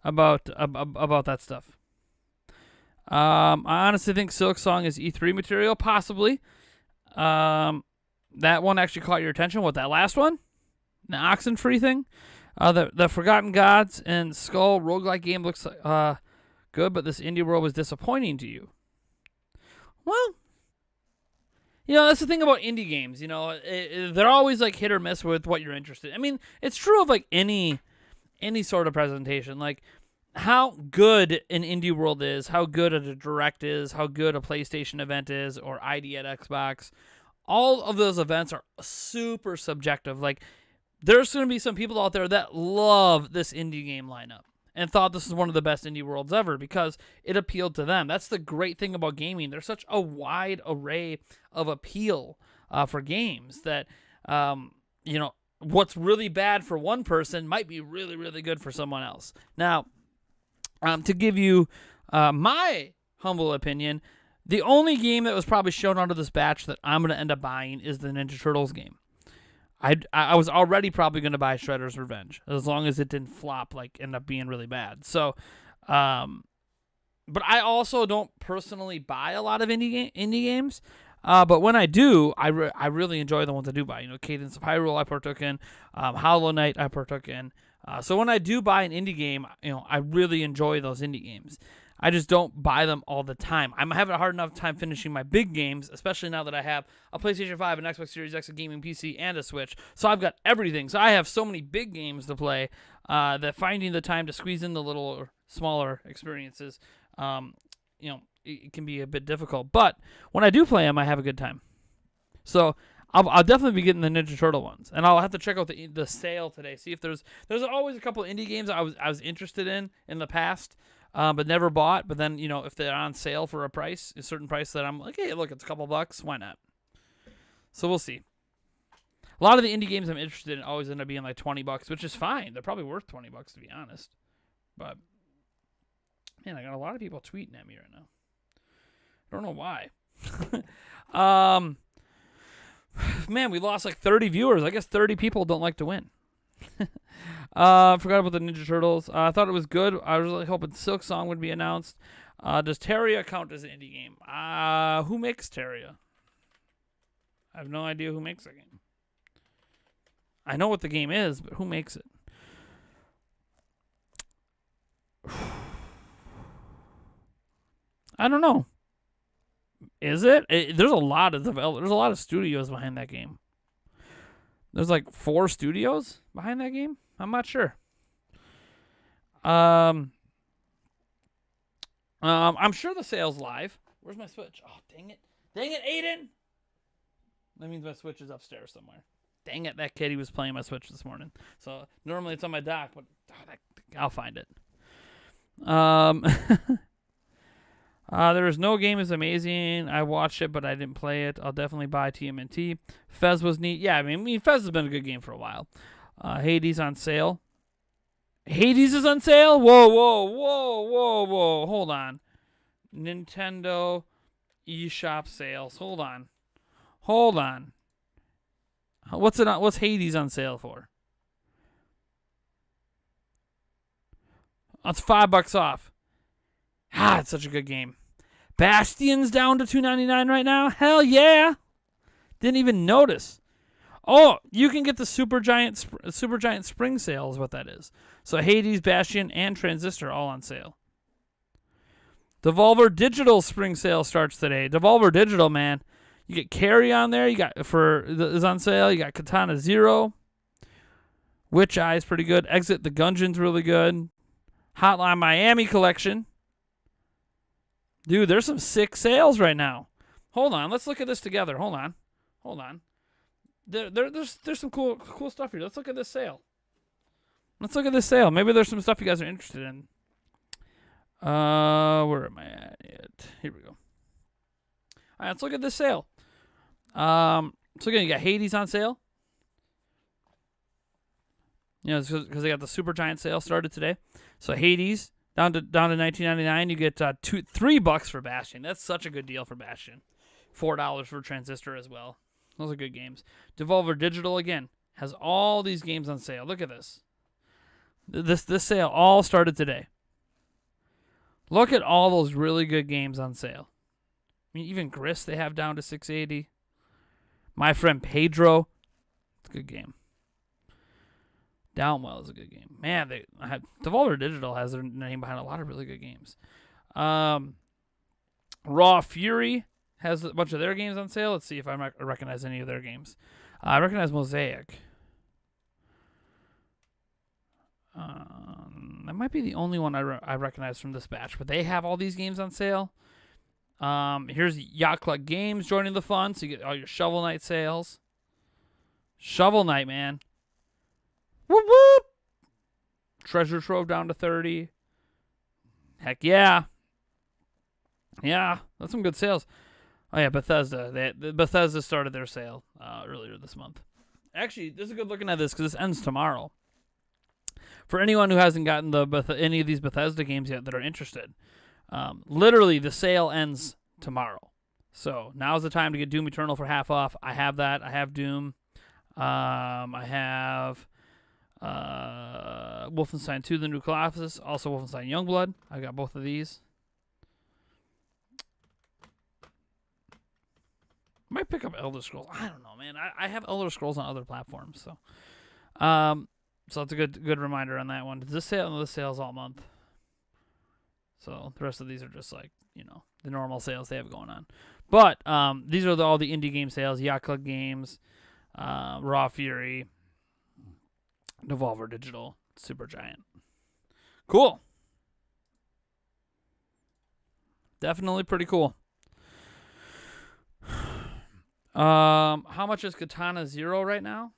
about that stuff? I honestly think Silk Song is E3 material, possibly. That one actually caught your attention. What, that last one? The Oxenfree thing? The Forgotten Gods and Skull roguelike game looks good, but this Indie World was disappointing to you. Well, that's the thing about indie games. They're always like hit or miss with what you're interested in. I mean, it's true of like any sort of presentation. Like how good an Indie World is, how good a Direct is, how good a PlayStation event is, or ID at Xbox. All of those events are super subjective. Like there's going to be some people out there that love this indie game lineup and thought this was one of the best Indie Worlds ever because it appealed to them. That's the great thing about gaming. There's such a wide array of appeal for games that, what's really bad for one person might be really, really good for someone else. Now, to give you my humble opinion, the only game that was probably shown out of this batch that I'm going to end up buying is the Ninja Turtles game. I was already probably going to buy Shredder's Revenge as long as it didn't flop, like end up being really bad. So, but I also don't personally buy a lot of indie games. But when I do, I really enjoy the ones I do buy. Cadence of Hyrule I partook in, Hollow Knight I partook in. So when I do buy an indie game, I really enjoy those indie games. I just don't buy them all the time. I'm having a hard enough time finishing my big games, especially now that I have a PlayStation 5, an Xbox Series X, a gaming PC, and a Switch. So I've got everything. So I have so many big games to play that finding the time to squeeze in the little or smaller experiences, it can be a bit difficult. But when I do play them, I have a good time. So I'll definitely be getting the Ninja Turtle ones, and I'll have to check out the sale today. See if there's always a couple of indie games I was interested in the past. But never bought. But then, if they're on sale for a certain price that I'm like, hey, look, it's a couple bucks. Why not? So we'll see. A lot of the indie games I'm interested in always end up being like $20, which is fine. They're probably worth $20 to be honest. But man, I got a lot of people tweeting at me right now. I don't know why. Man, we lost like 30 viewers. I guess 30 people don't like to win. Forgot about the Ninja Turtles. I thought it was good. I was really hoping Silk Song would be announced. Does Terraria count as an indie game? Who makes Terraria? I have no idea who makes that game. I know what the game is, but who makes it? I don't know. Is it? There's a lot of developers. There's a lot of studios behind that game. There's like 4 studios behind that game. I'm not sure. I'm sure the sale's live. Where's my Switch? Oh, dang it. Dang it, Aiden! That means my Switch is upstairs somewhere. Dang it, that kid, he was playing my Switch this morning. So normally it's on my dock, but I'll find it. There is no game is amazing. I watched it, but I didn't play it. I'll definitely buy TMNT. Fez was neat. Yeah, I mean, Fez has been a good game for a while. Hades on sale. Hades is on sale? Whoa, whoa, whoa, whoa, whoa. Hold on. Nintendo eShop sales. Hold on. Hold on. What's it on? What's Hades on sale for? That's $5 off. It's such a good game. Bastion's down to $2.99 right now. Hell yeah! Didn't even notice. Oh, you can get the Supergiant Spring Sale is what that is. So Hades, Bastion, and Transistor all on sale. Devolver Digital Spring Sale starts today. Devolver Digital, man. You get Carry on there. You got is on sale. You got Katana Zero. Witch Eye's pretty good. Exit the Gungeon's really good. Hotline Miami collection. Dude, there's some sick sales right now. Hold on, let's look at this together. Hold on. There's some cool stuff here. Let's look at this sale. Maybe there's some stuff you guys are interested in. Where am I at? Here we go. All right, let's look at this sale. So again, you got Hades on sale. You know, because they got the Supergiant sale started today. So Hades down to $19.99. You get $3 for Bastion. That's such a good deal for Bastion. $4 for Transistor as well. Those are good games. Devolver Digital again has all these games on sale. Look at this. This sale all started today. Look at all those really good games on sale. I mean, even Grist they have down to $6.80. My Friend Pedro, it's a good game. Downwell is a good game. Man, Devolver Digital has their name behind a lot of really good games. Raw Fury has a bunch of their games on sale. Let's see if I recognize any of their games. I recognize Mosaic. That might be the only one I recognize from this batch, but they have all these games on sale. Here's Yacht Club Games joining the fun, so you get all your Shovel Knight sales. Shovel Knight, man. Whoop whoop! Treasure Trove down to 30. Heck yeah. Yeah, that's some good sales. Oh yeah, Bethesda. Bethesda started their sale earlier this month. Actually, this is good looking at this because this ends tomorrow. For anyone who hasn't gotten any of these Bethesda games yet that are interested, literally the sale ends tomorrow. So now's the time to get Doom Eternal for half off. I have that. I have Doom. I have Wolfenstein 2: The New Colossus. Also Wolfenstein Youngblood. I got both of these. Might pick up Elder Scrolls. I don't know, man. I have Elder Scrolls on other platforms, so so it's a good reminder on that one. This sale's all month. So the rest of these are just like, you know, the normal sales they have going on. But these are all the indie game sales: Yacht Club Games, Raw Fury, Devolver Digital, Supergiant. Cool. Definitely pretty cool. How much is Katana Zero right now?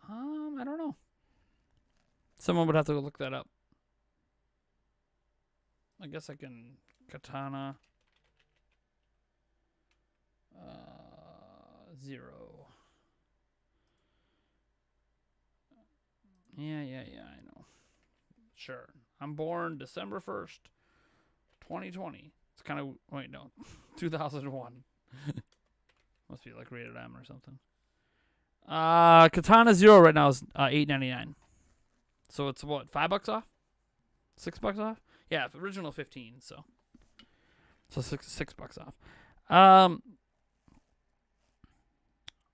I don't know. Someone would have to look that up. I guess I can Katana Zero. Yeah, I know. Sure. I'm born December 1st, 2020. It's kind of, wait, no, 2001. Must be like rated M or something. Katana Zero right now is $8.99. So it's what, $5 off? $6 off? Yeah, original 15, so $6 off.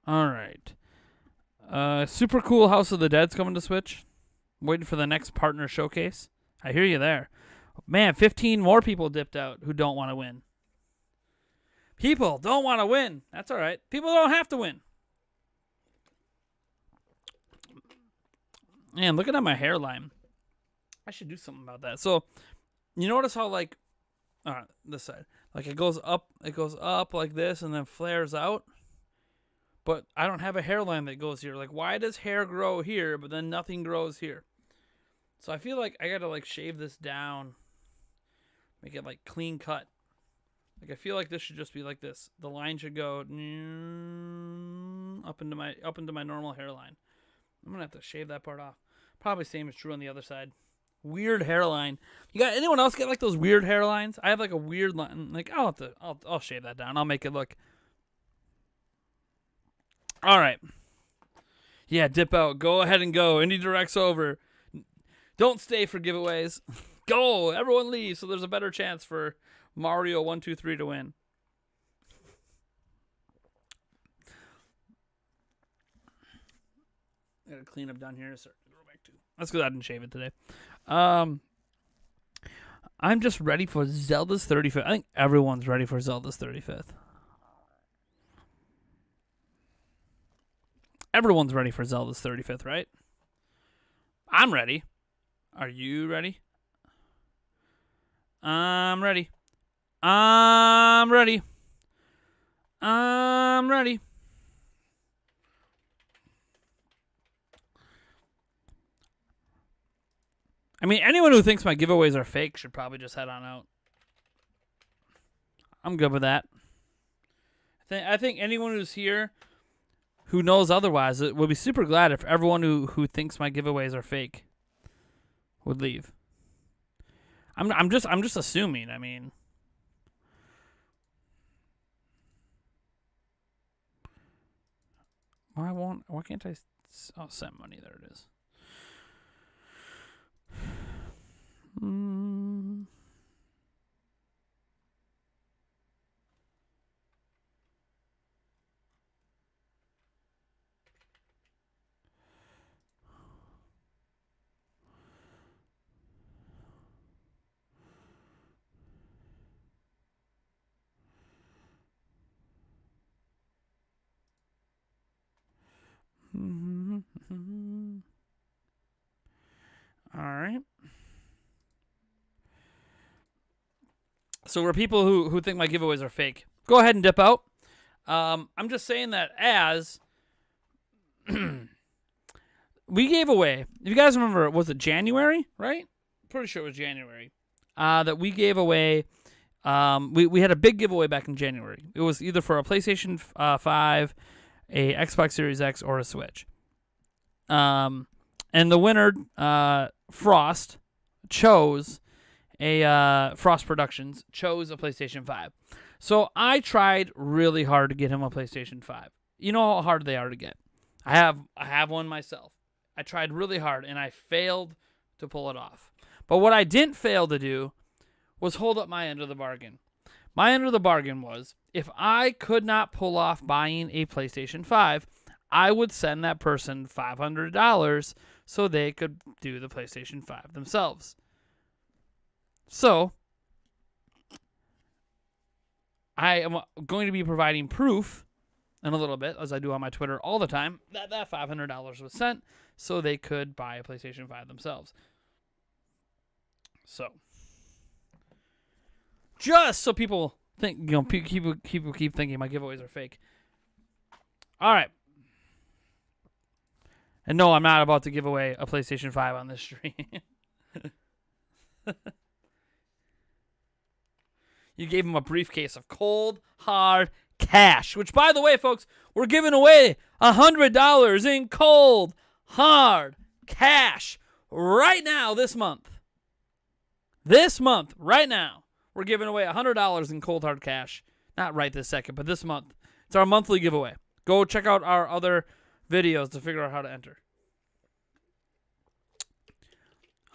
All right. Super cool House of the Dead's coming to Switch. Waiting for the next partner showcase. I hear you there. Man, 15 more people dipped out who don't want to win. People don't want to win. That's all right. People don't have to win. Man, looking at my hairline. I should do something about that. So, you notice how, like, this side, like it goes up like this and then flares out? But I don't have a hairline that goes here. Like, why does hair grow here, but then nothing grows here? So I feel like I gotta like shave this down, make it like clean cut. Like I feel like this should just be like this. The line should go up into my normal hairline. I'm gonna have to shave that part off. Probably same is true on the other side. Weird hairline. You got anyone else get like those weird hairlines? I have like a weird line. Like I'll shave that down. I'll make it look. All right. Yeah, dip out. Go ahead and go. Indie Direct's over. Don't stay for giveaways. Go. Everyone leave so there's a better chance for Mario 123 to win. I gotta clean up down here. Start to go back to. That's because I didn't shave it today. I'm just ready for Zelda's 35th. I think everyone's ready for Zelda's 35th. Everyone's ready for Zelda's 35th, right? I'm ready. Are you ready? I'm ready. I'm ready. I'm ready. I mean, anyone who thinks my giveaways are fake should probably just head on out. I'm good with that. I think anyone who's here who knows otherwise would be super glad if everyone who thinks my giveaways are fake would leave. I'm just assuming. I mean, why can't I send money? There it is. All right. So for people who think my giveaways are fake, go ahead and dip out. I'm just saying that as we gave away, if you guys remember, was it January, right? Pretty sure it was January. That we gave away, we had a big giveaway back in January. It was either for a PlayStation 5, a Xbox Series X, or a Switch. And the winner, Frost, chose Frost Productions, chose a PlayStation 5. So I tried really hard to get him a PlayStation 5. You know how hard they are to get. I have one myself. I tried really hard, and I failed to pull it off. But what I didn't fail to do was hold up my end of the bargain. My end of the bargain was, if I could not pull off buying a PlayStation 5, I would send that person $500 so they could do the PlayStation 5 themselves. So, I am going to be providing proof in a little bit, as I do on my Twitter all the time, that $500 was sent so they could buy a PlayStation 5 themselves. So, just so people think, people keep thinking my giveaways are fake. All right. And no, I'm not about to give away a PlayStation 5 on this stream. You gave him a briefcase of cold, hard cash. Which, by the way, folks, we're giving away $100 in cold, hard cash right now this month. This month, right now, we're giving away $100 in cold hard cash. Not right this second, but this month. It's our monthly giveaway. Go check out our other videos to figure out how to enter.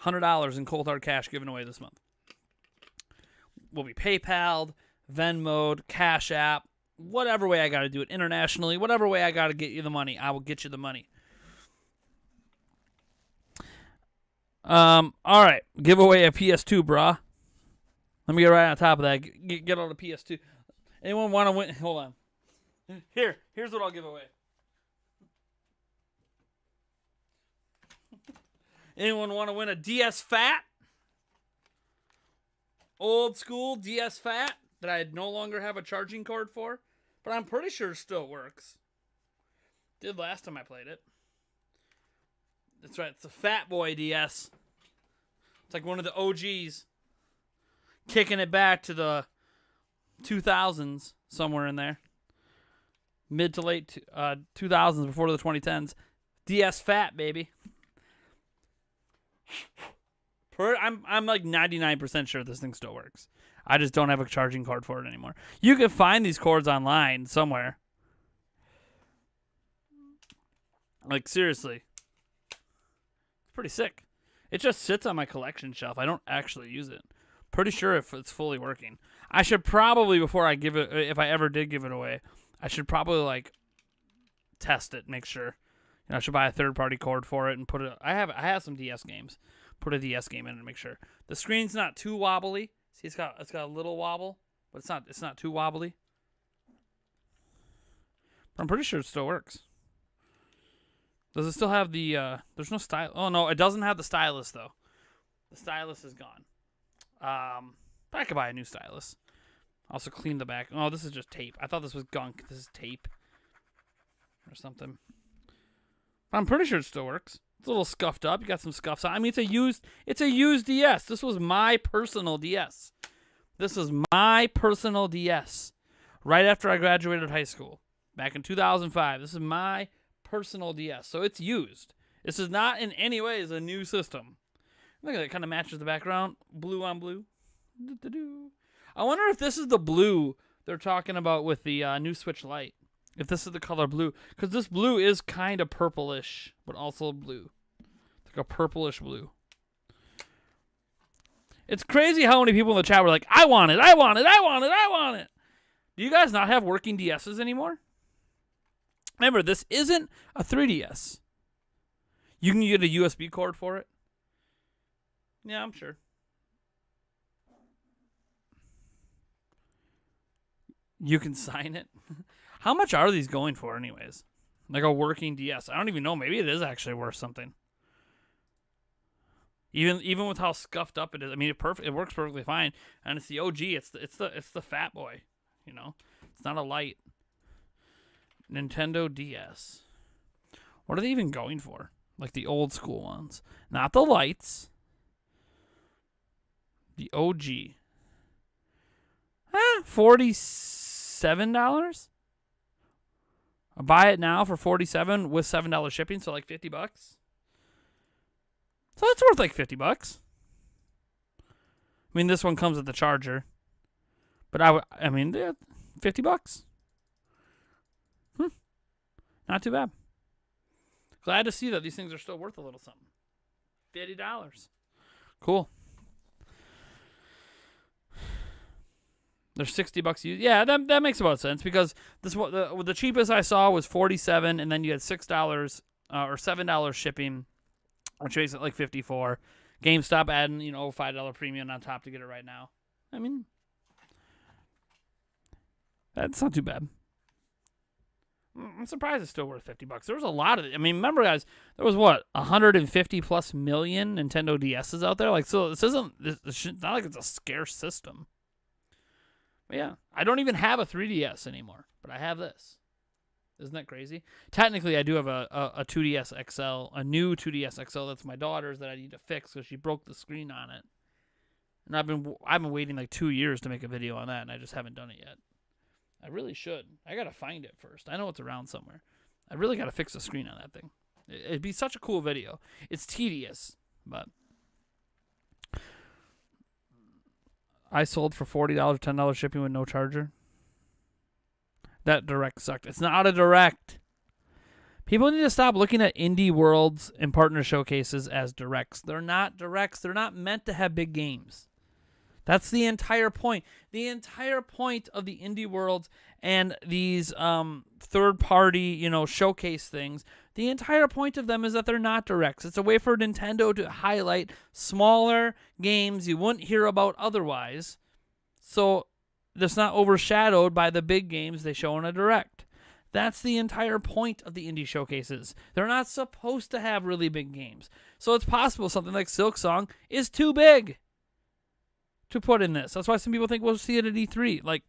$100 in cold hard cash given away this month. Will be PayPal'd, Venmo'd, Cash App, whatever way I got to do it internationally, whatever way I got to get you the money, I will get you the money. All right, give away a PS2, brah. Let me get right on top of that. Get on the PS2. Anyone want to win? Hold on. Here's what I'll give away. Anyone want to win a DS Fat? Old school DS Fat that I no longer have a charging cord for, but I'm pretty sure it still works. Did last time I played it. That's right, it's a Fat Boy DS. It's like one of the OGs. Kicking it back to the 2000s, somewhere in there. Mid to late 2000s, before the 2010s. DS Fat, baby. I'm like 99% sure this thing still works. I just don't have a charging cord for it anymore. You can find these cords online somewhere. Like, seriously. It's pretty sick. It just sits on my collection shelf. I don't actually use it. Pretty sure if it's fully working. I should probably, before I give it, if I ever did give it away, I should probably like test it, make sure. You know, I should buy a third-party cord for it and put it. I have some DS games. Put a DS game in and make sure the screen's not too wobbly. See, it's got a little wobble, but it's not too wobbly. But I'm pretty sure it still works. Does it still have the? There's no style. Oh no, it doesn't have the stylus though. The stylus is gone. But I could buy a new stylus. Also clean the back. Oh, this is just tape. I thought this was gunk. This is tape or something. But I'm pretty sure it still works. It's a little scuffed up. You got some scuffs on. I mean, it's a used DS. This was my personal DS. This was my personal DS. Right after I graduated high school. Back in 2005. This is my personal DS. So it's used. This is not in any way a new system. Look at it. It kind of matches the background. Blue on blue. I wonder if this is the blue they're talking about with the new Switch Lite. If this is the color blue. Because this blue is kind of purplish, but also blue. It's like a purplish blue. It's crazy how many people in the chat were like, I want it, I want it, I want it, I want it. Do you guys not have working DSs anymore? Remember, this isn't a 3DS. You can get a USB cord for it. Yeah, I'm sure. You can sign it. How much are these going for anyways? Like a working DS. I don't even know. Maybe it is actually worth something. Even with how scuffed up it is. I mean, it works perfectly fine. And it's the OG. It's the Fat Boy. You know? It's not a light. Nintendo DS. What are they even going for? Like the old school ones. Not the lights. The OG. $47? I'll buy it now for $47 with $7 shipping, so like $50. So it's worth like $50. I mean, this one comes with the charger, but I mean, $50. Not too bad. Glad to see that these things are still worth a little something. $50. Cool. They're $60 used. Yeah, that makes about sense because the cheapest I saw was $47, and then you had $6 or $7 shipping, which makes it like $54. GameStop adding $5 premium on top to get it right now. I mean, that's not too bad. I'm surprised it's still worth $50. There was a lot of it. I mean, remember guys, there was 150 plus million Nintendo DSs out there. Like, so this isn't not like it's a scarce system. But yeah, I don't even have a 3DS anymore, but I have this. Isn't that crazy? Technically, I do have a 2DS XL, a new 2DS XL that's my daughter's that I need to fix because she broke the screen on it. And I've been waiting like 2 years to make a video on that, and I just haven't done it yet. I really should. I gotta find it first. I know it's around somewhere. I really gotta fix the screen on that thing. It'd be such a cool video. It's tedious, but I sold for $40, $10 shipping with no charger. That direct sucked. It's not a direct. People need to stop looking at indie worlds and partner showcases as directs. They're not directs. They're not meant to have big games. That's the entire point. The entire point of the indie worlds and these third-party, showcase things, the entire point of them is that they're not directs. It's a way for Nintendo to highlight smaller games you wouldn't hear about otherwise, so that's not overshadowed by the big games they show in a direct. That's the entire point of the indie showcases. They're not supposed to have really big games. So it's possible something like Silksong is too big to put in this. That's why some people think we'll see it at E3.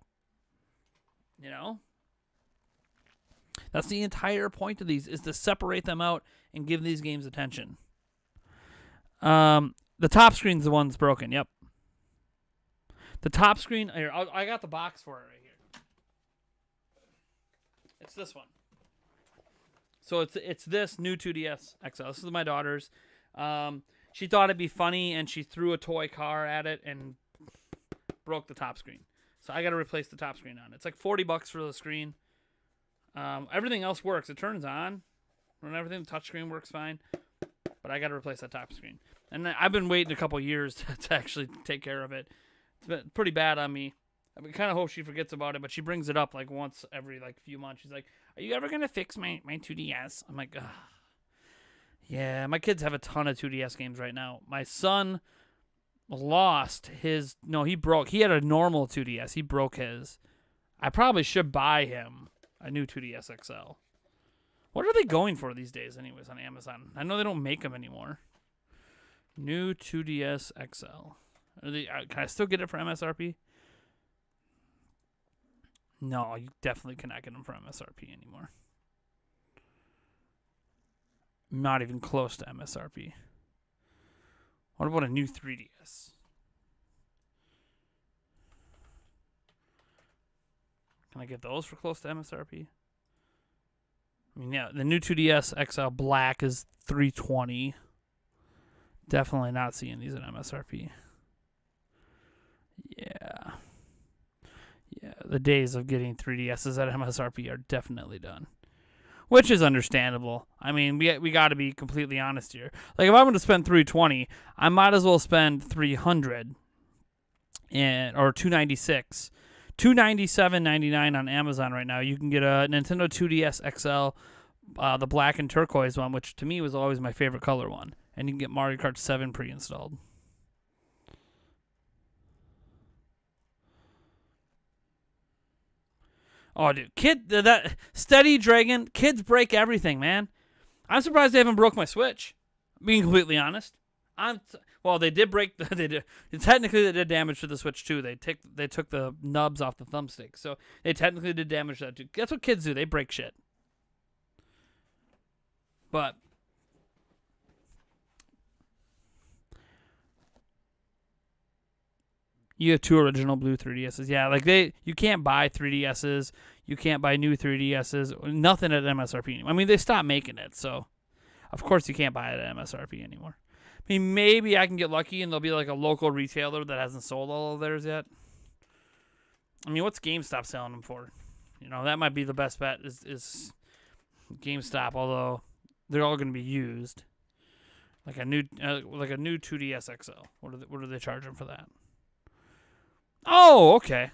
That's the entire point of these, is to separate them out and give these games attention. The top screen's the one that's broken. Yep. The top screen. Here, I got the box for it right here. It's this one. So it's this new 2DS XL. This is my daughter's. She thought it'd be funny, and she threw a toy car at it and broke the top screen. So I got to replace the top screen on it. It's like $40 for the screen. Everything else works. It turns on, and everything. The touchscreen works fine, but I got to replace that top screen. And I've been waiting a couple years to actually take care of it. It's been pretty bad on me. I kind of hope she forgets about it, but she brings it up like once every few months. She's like, "Are you ever gonna fix my 2DS?" I'm like, ugh. Yeah, my kids have a ton of 2DS games right now. My son lost his. No, he broke. He had a normal 2DS. He broke his. I probably should buy him a new 2DS XL. What are they going for these days, anyways, on Amazon? I know they don't make them anymore. New 2DS XL. Can I still get it for MSRP? No, you definitely cannot get them for MSRP anymore. Not even close to MSRP. What about a new 3DS? Can I get those for close to MSRP? I mean, yeah, the new 2DS XL Black is $320. Definitely not seeing these at MSRP. Yeah. Yeah, the days of getting 3DSs at MSRP are definitely done. Which is understandable. I mean, we got to be completely honest here. Like, if I'm going to spend $320, I might as well spend $300 or $296. $297.99 on Amazon right now. You can get a Nintendo 2DS XL, the black and turquoise one, which to me was always my favorite color one. And you can get Mario Kart 7 pre-installed. Oh, dude, that Steady Dragon, kids break everything, man. I'm surprised they haven't broke my Switch. Being completely honest, they did break. Technically, they did damage to the Switch too. They took the nubs off the thumbstick, so they technically did damage to that too. That's what kids do. They break shit. But you have two original blue 3DSs. Yeah, you can't buy 3DSs. You can't buy new 3DSs. Nothing at MSRP anymore. I mean, they stopped making it, so of course you can't buy it at MSRP anymore. I mean, maybe I can get lucky and there'll be like a local retailer that hasn't sold all of theirs yet. I mean, what's GameStop selling them for? That might be the best bet is GameStop, although they're all going to be used. Like a new 2DS XL. What are they charging for that? Oh, okay.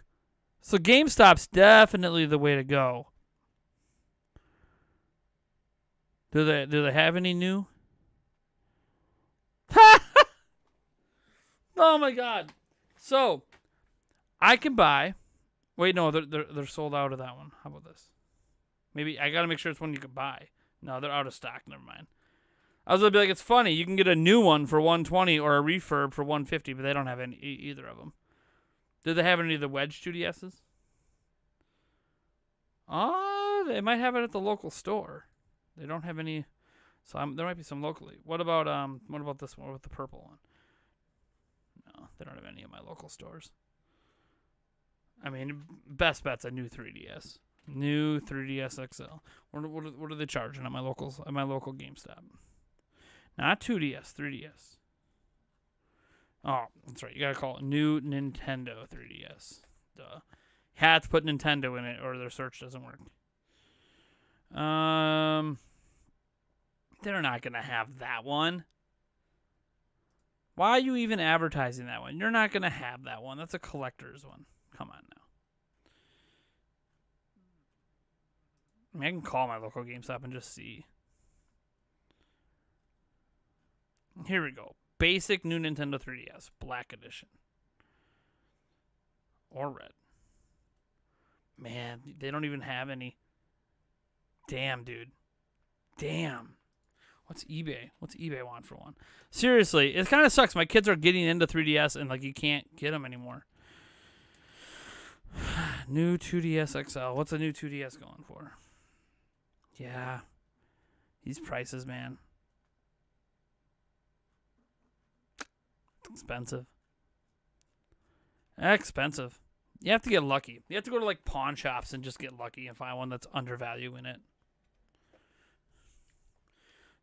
So GameStop's definitely the way to go. Do they have any new? Oh my god. So I can buy. Wait, no, they're sold out of that one. How about this? Maybe I gotta make sure it's one you can buy. No, they're out of stock. Never mind. I was gonna be like, it's funny. You can get a new one for $120 or a refurb for $150, but they don't have any either of them. Do they have any of the Wedge 2DSs? They might have it at the local store. They don't have any, so there might be some locally. What about this one with the purple one? No, they don't have any of my local stores. I mean, best bet's a new 3DS. New 3DS XL. What are they charging at my local GameStop? Not 2DS, 3DS. Oh, that's right. You gotta call it new Nintendo 3DS. Duh. Had to put Nintendo in it, or their search doesn't work. They're not gonna have that one. Why are you even advertising that one? You're not gonna have that one. That's a collector's one. Come on now. I mean, I can call my local GameStop and just see. Here we go. Basic new Nintendo 3DS. Black edition. Or red. Man, they don't even have any. Damn, dude. Damn. What's eBay? What's eBay want for one? Seriously, it kind of sucks. My kids are getting into 3DS and like you can't get them anymore. New 2DS XL. What's a new 2DS going for? Yeah. These prices, man. Expensive. Expensive. You have to get lucky. You have to go to like pawn shops and just get lucky and find one that's undervalued in it.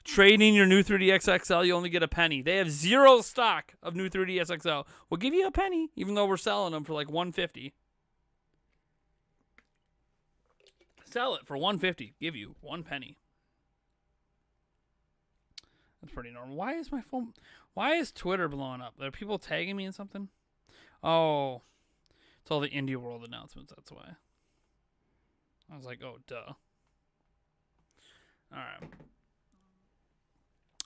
Trading your new 3DS XL, you only get a penny. They have zero stock of new 3DS XL. We'll give you a penny, even though we're selling them for like $150. Sell it for $150. Give you 1 penny. That's pretty normal. Why is my phone? Why is Twitter blowing up? Are people tagging me in something? Oh, it's all the Indie World announcements. That's why. I was like, oh, duh. All right.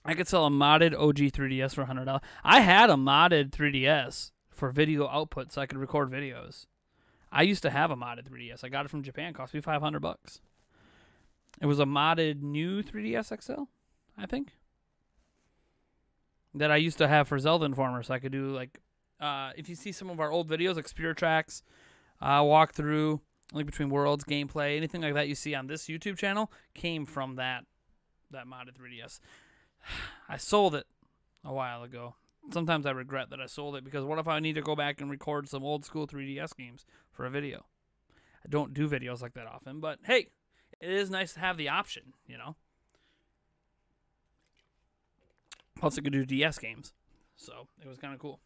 I could sell a modded OG 3DS for $100. I had a modded 3DS for video output so I could record videos. I used to have a modded 3DS. I got it from Japan. It cost me $500. It was a modded new 3DS XL, I think, that I used to have for Zelda Informer. So I could do, like, if you see some of our old videos, like Spirit Tracks, walkthrough, Link Between Worlds, gameplay, anything like that you see on this YouTube channel came from that modded 3DS. I sold it a while ago. Sometimes I regret that I sold it because what if I need to go back and record some old school 3DS games for a video? I don't do videos like that often, but hey, it is nice to have the option, you know? Plus I could do DS games, so it was kind of cool.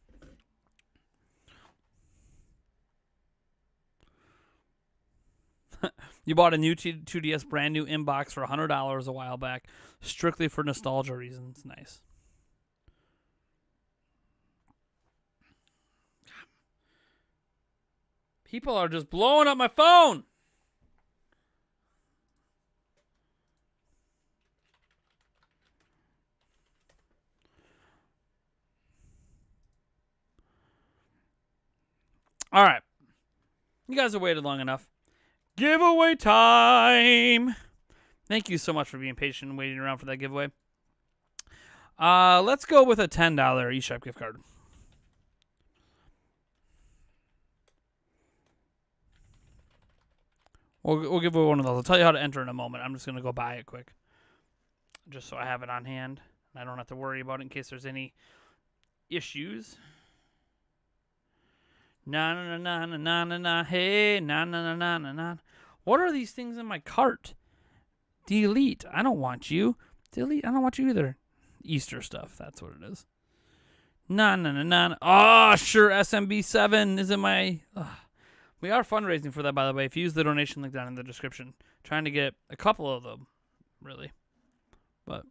You bought a new 2DS brand new inbox for $100 a while back, strictly for nostalgia reasons. Nice. People are just blowing up my phone. All right. You guys have waited long enough. Giveaway time. Thank you so much for being patient and waiting around for that giveaway. Let's go with a $10 eShop gift card. We'll give away one of those. I'll tell you how to enter in a moment. I'm just going to go buy it quick, just so I have it on hand and I don't have to worry about it in case there's any issues. Na na na na na na na. Hey, na na na na na na. What are these things in my cart? Delete. I don't want you. Delete. I don't want you either. Easter stuff. That's what it is. Na na na na. Oh, sure. SMB7 is in my. We are fundraising for that, by the way. If you use the donation link down in the description, trying to get a couple of them, really. But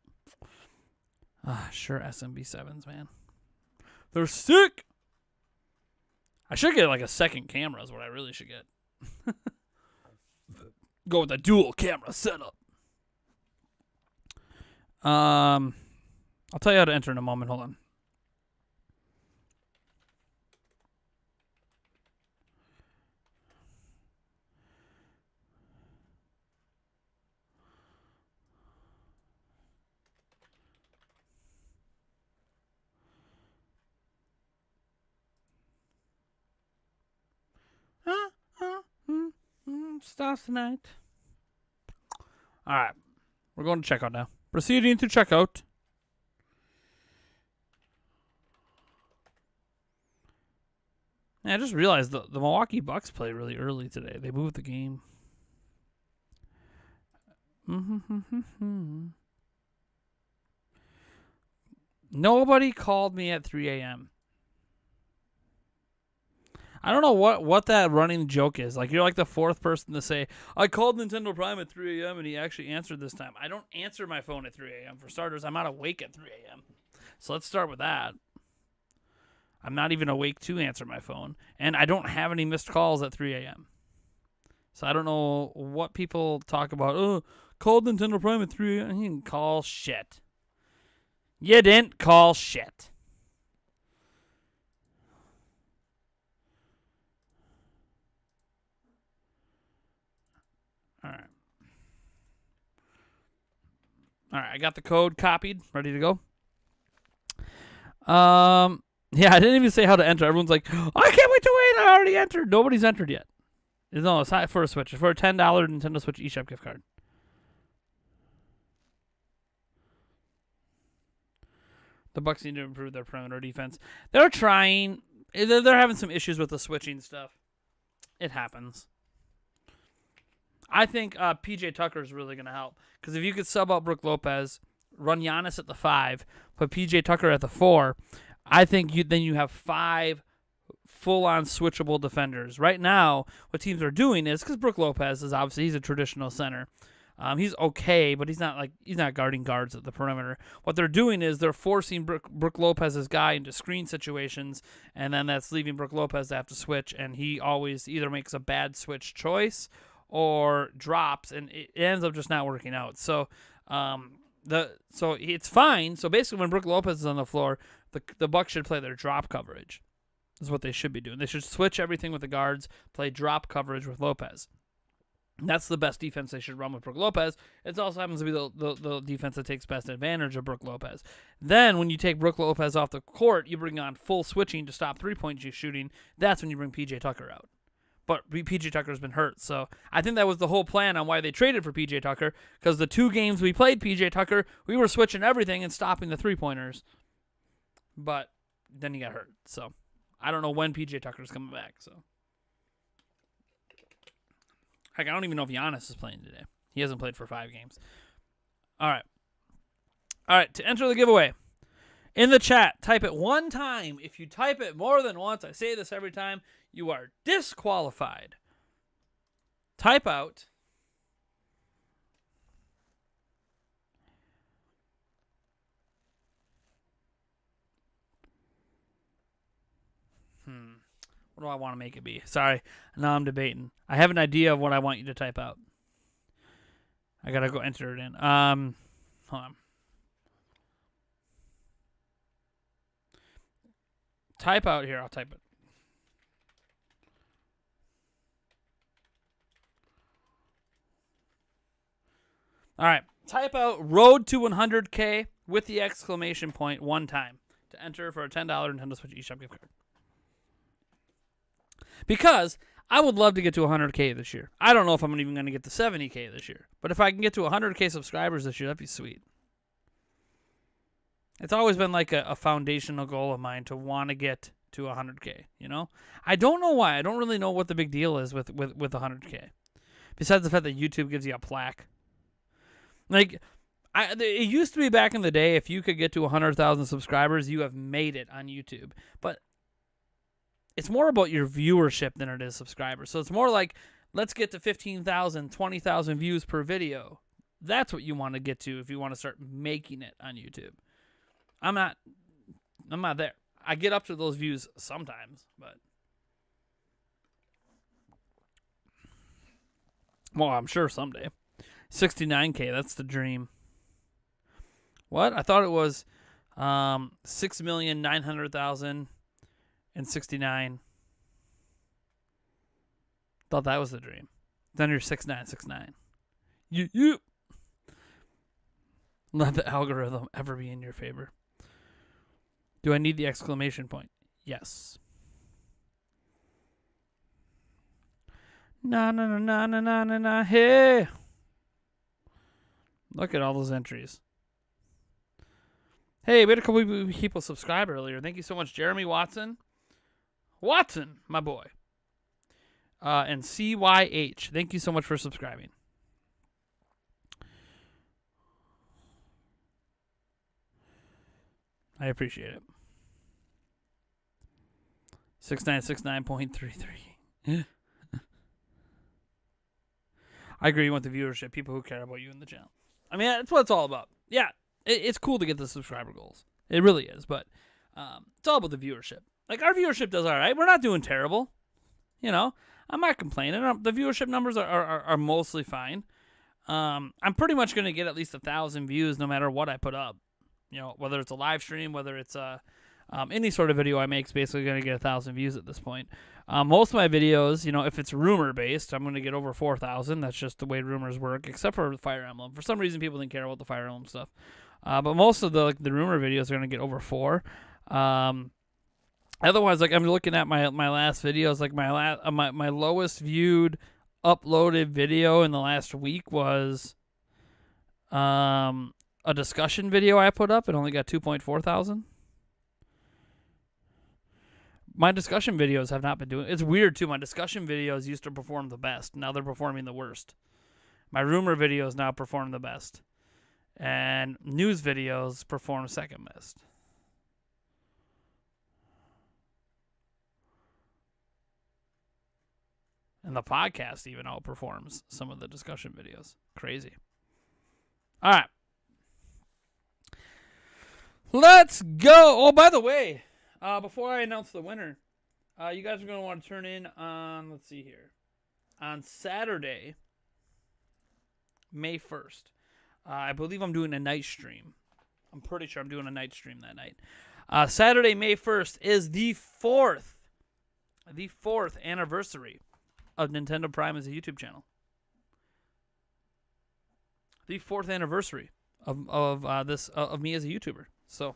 sure, SMB7s, man. They're sick. I should get like a second camera is what I really should get. Go with a dual camera setup. I'll tell you how to enter in a moment. Hold on. Starts tonight. All right, we're going to checkout now. Proceeding to checkout. I just realized the Milwaukee Bucks played really early today. They moved the game. Nobody called me at 3 a.m. I don't know what that running joke is. Like, you're like the fourth person to say, I called Nintendo Prime at 3 a.m. and he actually answered this time. I don't answer my phone at 3 a.m. For starters, I'm not awake at 3 a.m. So let's start with that. I'm not even awake to answer my phone. And I don't have any missed calls at 3 a.m. So I don't know what people talk about. Oh, called Nintendo Prime at 3 a.m. You didn't call shit. You didn't call shit. All right. All right, I got the code copied, ready to go. Yeah, I didn't even say how to enter. Everyone's like, oh, I can't wait to wait. I already entered. Nobody's entered yet. No, it's not for a Switch. It's for a $10 Nintendo Switch eShop gift card. The Bucks need to improve their perimeter defense. They're trying. They're having some issues with the switching stuff. It happens. I think PJ Tucker is really going to help. Because if you could sub out Brook Lopez, run Giannis at the 5, put PJ Tucker at the 4, I think then you have 5 full-on switchable defenders. Right now, what teams are doing is, because Brook Lopez is obviously, he's a traditional center. He's okay, but he's not guarding guards at the perimeter. What they're doing is they're forcing Brook Lopez's guy into screen situations, and then that's leaving Brook Lopez to have to switch, and he always either makes a bad switch choice or drops, and it ends up just not working out. So so it's fine. So basically when Brook Lopez is on the floor, the Bucks should play their drop coverage. Is what they should be doing. They should switch everything with the guards, play drop coverage with Lopez. That's the best defense they should run with Brook Lopez. It also happens to be the defense that takes best advantage of Brook Lopez. Then when you take Brook Lopez off the court, you bring on full switching to stop three-point shooting. That's when you bring PJ Tucker out. But PJ Tucker's been hurt, so I think that was the whole plan on why they traded for PJ Tucker, because the 2 games we played PJ Tucker, we were switching everything and stopping the three-pointers. But then he got hurt, so I don't know when PJ Tucker's coming back. So heck, I don't even know if Giannis is playing today. He hasn't played for 5 games. All right, to enter the giveaway, in the chat, type it 1 time. If you type it more than once, I say this every time, you are disqualified. Type out what do I want to make it be? Sorry, now I'm debating. I have an idea of what I want you to type out. I gotta go enter it in. Hold on. Type out here. I'll type it. All right. Type out Road to 100K with the exclamation point 1 time to enter for a $10 Nintendo Switch eShop gift card. Because I would love to get to 100K this year. I don't know if I'm even going to get to 70K this year. But if I can get to 100K subscribers this year, that'd be sweet. It's always been like a foundational goal of mine to want to get to 100K, you know? I don't know why. I don't really know what the big deal is with 100K. Besides the fact that YouTube gives you a plaque. Like, it used to be back in the day, if you could get to 100,000 subscribers, you have made it on YouTube. But it's more about your viewership than it is subscribers. So it's more like, let's get to 15,000, 20,000 views per video. That's what you want to get to if you want to start making it on YouTube. I'm not there. I get up to those views sometimes, but well, I'm sure someday. 69K, that's the dream. What? I thought it was 6,900,069. Thought that was the dream. Then you're 6969. You. Let the algorithm ever be in your favor. Do I need the exclamation point? Yes. Na na na na na na na na. Hey. Look at all those entries. Hey, we had a couple people subscribe earlier. Thank you so much, Jeremy Watson. Watson, my boy. And CYH. Thank you so much for subscribing. I appreciate it. 6969.33. I agree with the viewership, people who care about you in the channel. I mean, that's what it's all about. Yeah, it's cool to get the subscriber goals. It really is, but it's all about the viewership. Like, our viewership does all right. We're not doing terrible. You know, I'm not complaining. The viewership numbers are mostly fine. I'm pretty much going to get at least 1,000 views no matter what I put up. You know, whether it's a live stream, whether it's any sort of video I make is basically going to get 1,000 views at this point. Most of my videos, you know, if it's rumor-based, I'm going to get over 4,000. That's just the way rumors work, except for Fire Emblem. For some reason, people didn't care about the Fire Emblem stuff. But most of the rumor videos are going to get over 4. Otherwise, like, I'm looking at my last videos, like my lowest viewed uploaded video in the last week was a discussion video I put up. It only got 2.4 thousand. My discussion videos have not been doing... It's weird, too. My discussion videos used to perform the best. Now they're performing the worst. My rumor videos now perform the best. And news videos perform second best. And the podcast even outperforms some of the discussion videos. Crazy. All right. Let's go. Oh, by the way... before I announce the winner, you guys are going to want to turn in on, let's see here, on Saturday, May 1st. I believe I'm doing a night stream. I'm pretty sure I'm doing a night stream that night. Saturday, May 1st is the fourth anniversary of Nintendo Prime as a YouTube channel. The 4th anniversary of me as a YouTuber. So,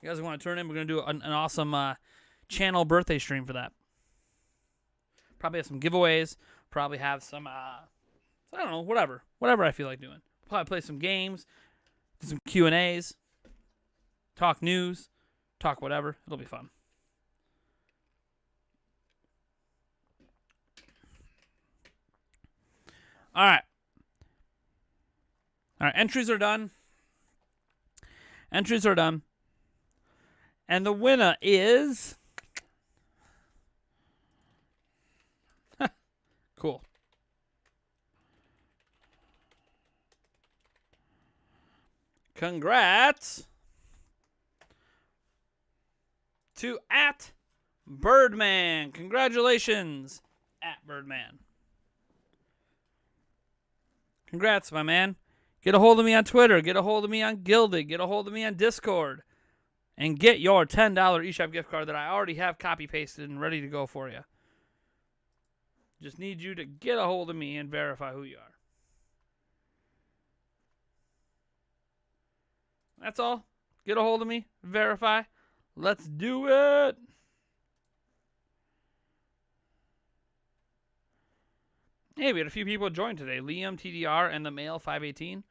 you guys want to turn in? We're going to do an awesome channel birthday stream for that. Probably have some giveaways. Probably have some, I don't know, whatever. Whatever I feel like doing. Probably play some games. Do some Q&As. Talk news. Talk whatever. It'll be fun. All right. All right, entries are done. Entries are done. And the winner is... Cool. Congrats to @Birdman. Congratulations, @Birdman. Congrats, my man. Get a hold of me on Twitter. Get a hold of me on Gilded. Get a hold of me on Discord. And get your $10 eShop gift card that I already have copy-pasted and ready to go for you. Just need you to get a hold of me and verify who you are. That's all. Get a hold of me. Verify. Let's do it. Hey, we had a few people join today. Liam, TDR, and the male 518.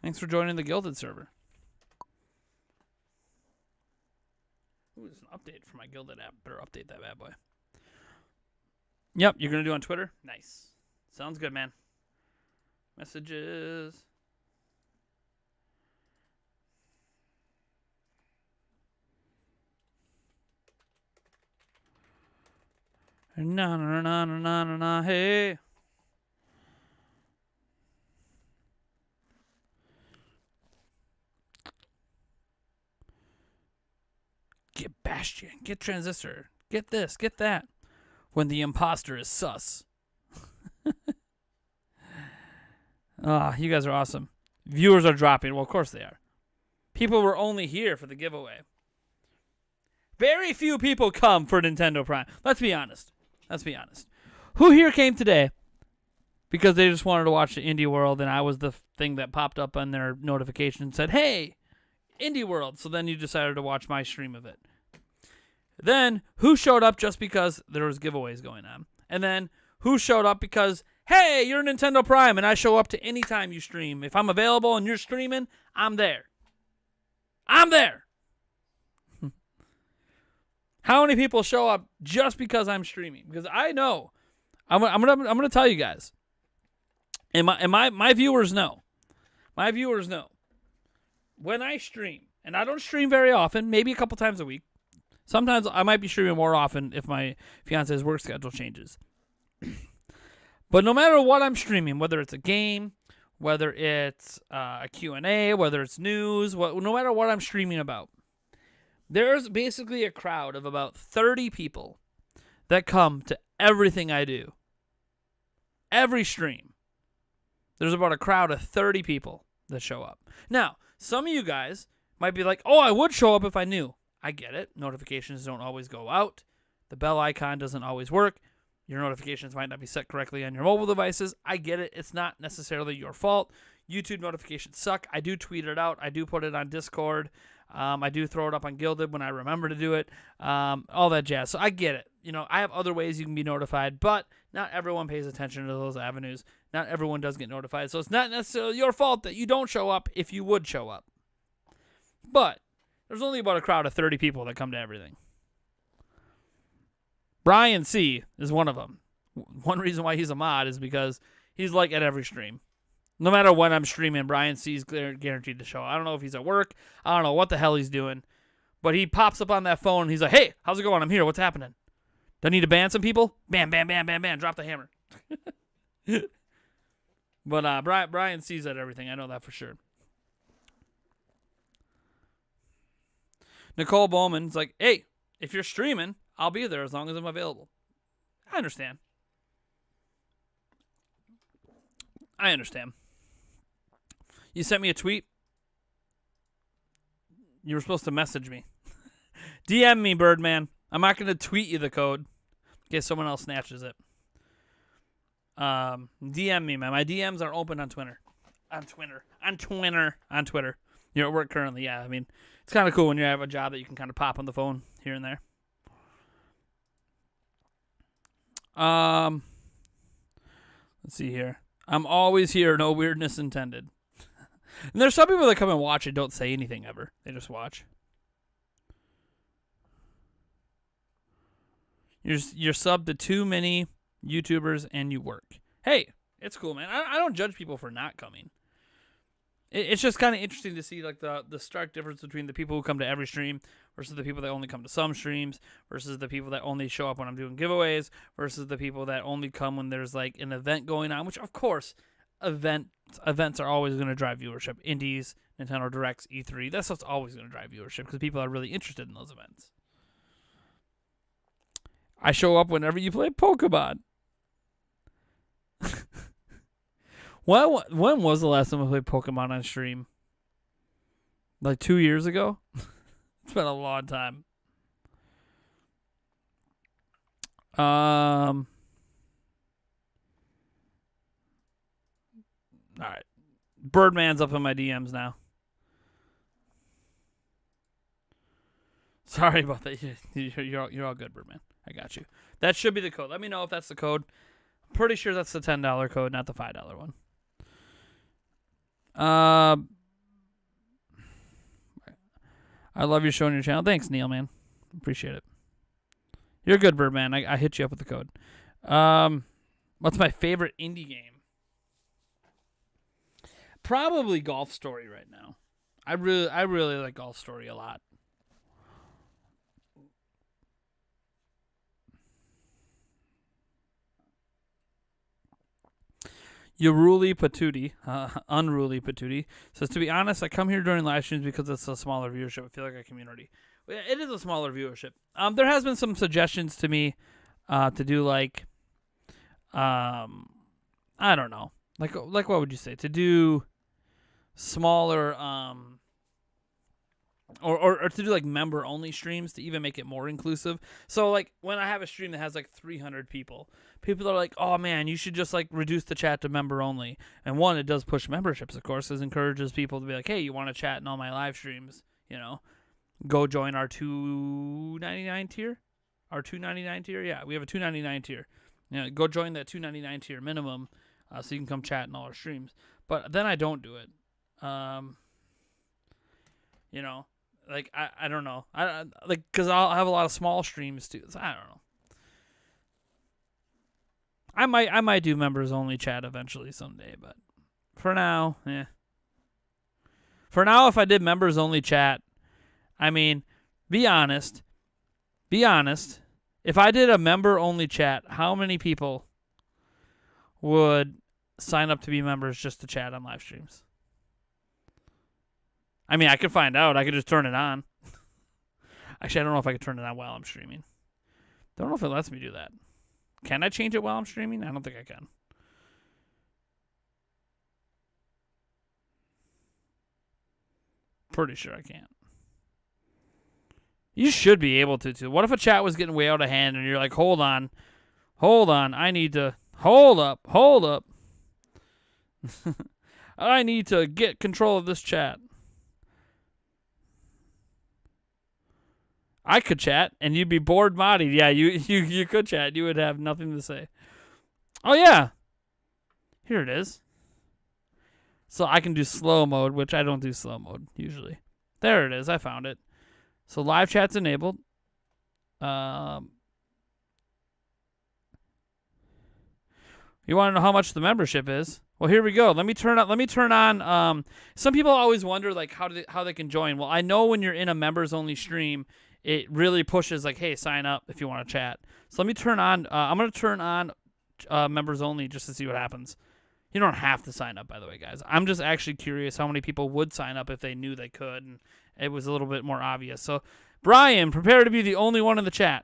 Thanks for joining the Gilded server. Ooh, there's an update for my Gilded app. Better update that bad boy. Yep, you're going to do on Twitter? Nice. Sounds good, man. Messages. Na na na na na na na, hey. Get Bastion, get Transistor, get this, get that. When the imposter is sus. You guys are awesome. Viewers are dropping. Well, of course they are. People were only here for the giveaway. Very few people come for Nintendo Prime. Let's be honest. Let's be honest. Who here came today because they just wanted to watch the Indie World and I was the thing that popped up on their notification and said, hey, Indie World. So then you decided to watch my stream of it. Then who showed up just because there was giveaways going on? And then who showed up because, hey, you're Nintendo Prime and I show up to any time you stream. If I'm available and you're streaming, I'm there. I'm there. How many people show up just because I'm streaming? Because I know, I'm gonna tell you guys, and my viewers know, when I stream, and I don't stream very often, maybe a couple times a week. Sometimes I might be streaming more often if my fiance's work schedule changes. But no matter what I'm streaming, whether it's a game, whether it's a Q&A, whether it's news, no matter what I'm streaming about, there's basically a crowd of about 30 people that come to everything I do. Every stream. There's about a crowd of 30 people that show up. Now, some of you guys might be like, oh, I would show up if I knew. I get it. Notifications don't always go out. The bell icon doesn't always work. Your notifications might not be set correctly on your mobile devices. I get it. It's not necessarily your fault. YouTube notifications suck. I do tweet it out. I do put it on Discord. I do throw it up on Gilded when I remember to do it. All that jazz. So I get it. I have other ways you can be notified, but not everyone pays attention to those avenues. Not everyone does get notified. So it's not necessarily your fault that you don't show up if you would show up. But there's only about a crowd of 30 people that come to everything. Brian C. is one of them. One reason why he's a mod is because he's like at every stream. No matter when I'm streaming, Brian C. is guaranteed to show. I don't know if he's at work. I don't know what the hell he's doing. But he pops up on that phone and he's like, hey, how's it going? I'm here. What's happening? Do I need to ban some people? Bam, bam, bam, bam, bam. Drop the hammer. But Brian sees at everything. I know that for sure. Nicole Bowman's like, hey, if you're streaming, I'll be there as long as I'm available. I understand. You sent me a tweet. You were supposed to message me. DM me, Birdman. I'm not going to tweet you the code in case someone else snatches it. DM me, man. My DMs are open on Twitter. On Twitter. You're at work currently, yeah. I mean, it's kind of cool when you have a job that you can kind of pop on the phone here and there. Let's see here. I'm always here, no weirdness intended. And there's some people that come and watch and don't say anything ever. They just watch. You're subbed to too many YouTubers and you work. Hey, it's cool, man. I don't judge people for not coming. It's just kind of interesting to see like the stark difference between the people who come to every stream versus the people that only come to some streams versus the people that only show up when I'm doing giveaways versus the people that only come when there's like an event going on, which of course events are always going to drive viewership. Indies, Nintendo Directs, E3, that's what's always going to drive viewership because people are really interested in those events. I show up whenever you play Pokemon. When was the last time I played Pokemon on stream? Like 2 years ago? It's been a long time. All right. Birdman's up in my DMs now. Sorry about that. You're all good, Birdman. I got you. That should be the code. Let me know if that's the code. I'm pretty sure that's the $10 code, not the $5 one. I love your show on your channel. Thanks, Neil, man. Appreciate it. You're good, Birdman. I hit you up with the code. What's my favorite indie game? Probably Golf Story right now. I really like Golf Story a lot. Unruly Patootie says, to be honest, I come here during live streams because it's a smaller viewership. I feel like a community. It is a smaller viewership. There has been some suggestions to me to do like, I don't know, like what would you say? To do smaller, or to do like member only streams to even make it more inclusive. So like when I have a stream that has like 300 people are like, oh man, you should just like reduce the chat to member only. And one, it does push memberships, of course. It encourages people to be like, hey, you want to chat in all my live streams, go join our $2.99 tier. Our $2.99 tier, yeah, we have a $2.99 tier. Go join that $2.99 tier minimum, so you can come chat in all our streams. But then I don't do it. Like I don't know. Because I'll have a lot of small streams too. So I don't know. I might do members only chat eventually someday, but for now, yeah. For now, if I did members only chat, I mean, be honest. Be honest. If I did a member only chat, how many people would sign up to be members just to chat on live streams? I mean, I could find out. I could just turn it on. Actually, I don't know if I could turn it on while I'm streaming. Don't know if it lets me do that. Can I change it while I'm streaming? I don't think I can. Pretty sure I can't. You should be able to, too. What if a chat was getting way out of hand and you're like, hold on, I need to, hold up. I need to get control of this chat. I could chat, and you'd be bored modding. Yeah, you could chat. You would have nothing to say. Oh, yeah. Here it is. So I can do slow mode, which I don't do slow mode, usually. There it is. I found it. So live chat's enabled. You want to know how much the membership is? Well, here we go. Let me turn on. Some people always wonder like how they can join. Well, I know when you're in a members only stream, it really pushes like, hey, sign up if you want to chat. So let me turn on. I'm gonna turn on members only just to see what happens. You don't have to sign up, by the way, guys. I'm just actually curious how many people would sign up if they knew they could, and it was a little bit more obvious. So, Brian, prepare to be the only one in the chat.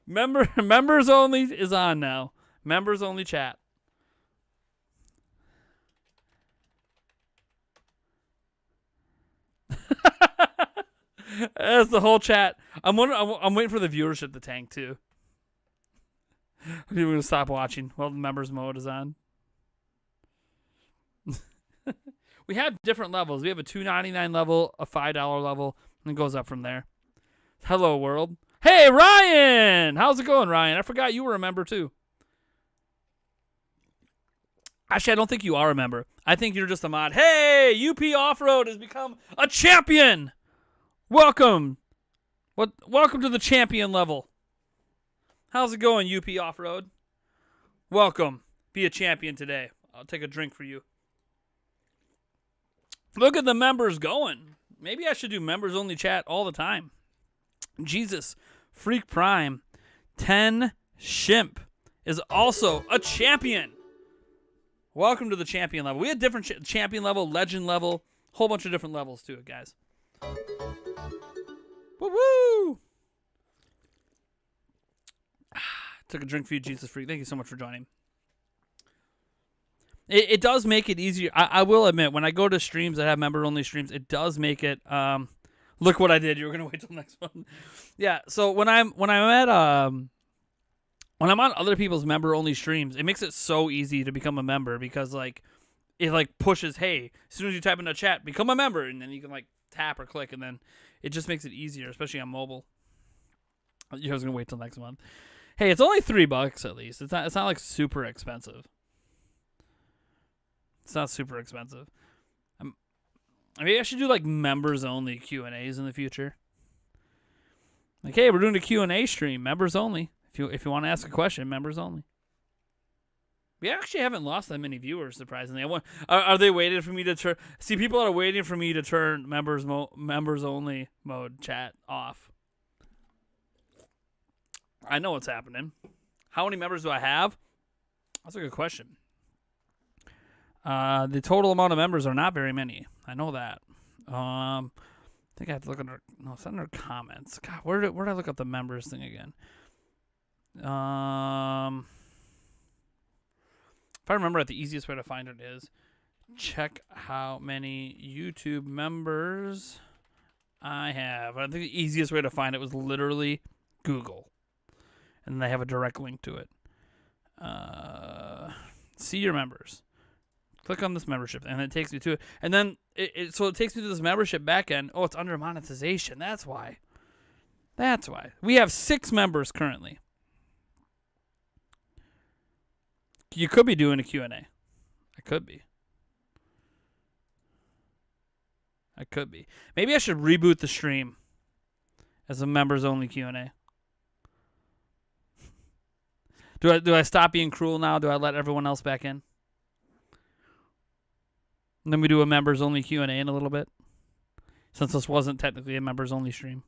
Members only is on now. Members only chat. That's the whole chat. I'm waiting for the viewership to tank too. People gonna stop watching while the members mode is on. We have different levels. We have a $2.99 level, a $5 level, and it goes up from there. Hello world. Hey Ryan, how's it going, Ryan? I forgot you were a member too. Actually, I don't think you are a member. I think you're just a mod. Hey, UP Off-Road has become a champion. Welcome. Welcome to the champion level. How's it going, UP Off-Road? Welcome. Be a champion today. I'll take a drink for you. Look at the members going. Maybe I should do members only chat all the time. Jesus. Freak Prime. 10 Shimp is also a champion. Welcome to the champion level. We had different champion level, legend level, whole bunch of different levels to it, guys. Woo-woo! Took a drink for you, Jesus Freak. Thank you so much for joining. It does make it easier. I will admit, when I go to streams that have member-only streams, it does make it... look what I did. You were going to wait till next one. Yeah, so when I'm on other people's member-only streams, it makes it so easy to become a member because, like, it, like, pushes, hey, as soon as you type in a chat, become a member, and then you can, like, tap or click, and then it just makes it easier, especially on mobile. You guys going to wait till next month. Hey, it's only $3 at least. It's not like super expensive. It's not super expensive. Maybe I should do like members only Q&As in the future. Like, hey, we're doing a Q&A stream, members only. If you want to ask a question, members only. We actually haven't lost that many viewers, surprisingly. Are they waiting for me to turn? See, people are waiting for me to turn members only mode chat off. I know what's happening. How many members do I have? That's a good question. The total amount of members are not very many. I know that. I think I have to look under. No, it's under comments. God, where did I look up the members thing again? If I remember it, the easiest way to find it is check how many YouTube members I have. I think the easiest way to find it was literally Google, and they have a direct link to it. See your members. Click on this membership, and it takes me to it. And then it takes me to this membership backend. Oh, it's under monetization. That's why. We have 6 members currently. You could be doing a Q&A. I could be. Maybe I should reboot the stream as a members-only Q&A. Do I stop being cruel now? Do I let everyone else back in? And then we do a members only Q&A in a little bit, since this wasn't technically a members only stream.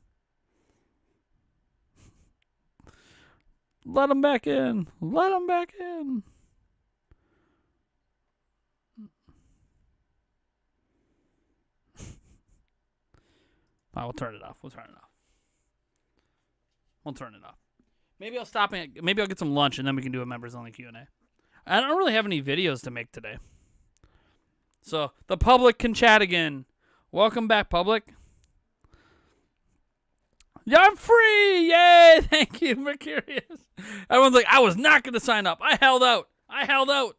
Let them back in. Let them back in. We'll turn it off. We'll turn it off. We'll turn it off. Maybe I'll stop. Maybe I'll get some lunch and then we can do a members only Q&A. I don't really have any videos to make today, so the public can chat again. Welcome back, public. Yeah, I'm free! Yay! Thank you, Mercurius. Everyone's like, I was not going to sign up. I held out. I held out.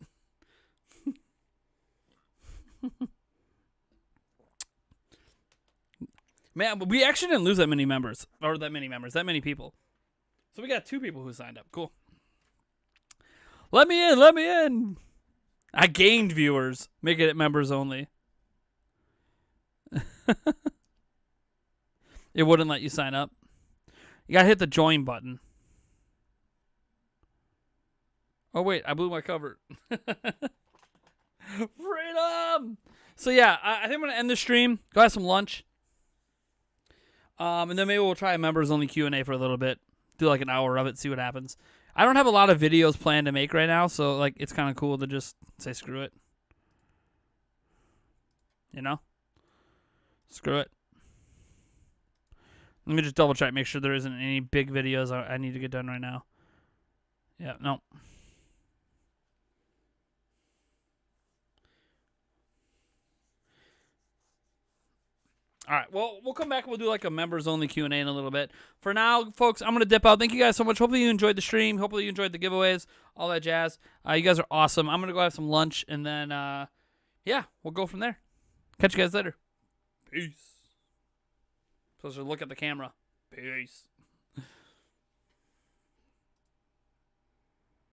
Man, but we actually didn't lose that many members. Or that many people. So we got 2 people who signed up. Cool. Let me in. Let me in. I gained viewers. Making it members only. It wouldn't let you sign up. You gotta hit the join button. Oh, wait. I blew my cover. Freedom! So, yeah. I think I'm going to end the stream. Go have some lunch. And then maybe we'll try a members only Q&A for a little bit. Do like an hour of it, see what happens. I don't have a lot of videos planned to make right now, so like it's kind of cool to just say screw it. You know? Screw it. Let me just double check, make sure there isn't any big videos I need to get done right now. Yeah, no. All right, well, we'll come back and we'll do like a members-only Q&A in a little bit. For now, folks, I'm going to dip out. Thank you guys so much. Hopefully you enjoyed the stream. Hopefully you enjoyed the giveaways, all that jazz. You guys are awesome. I'm going to go have some lunch, and then, yeah, we'll go from there. Catch you guys later. Peace. Supposed to look at the camera. Peace.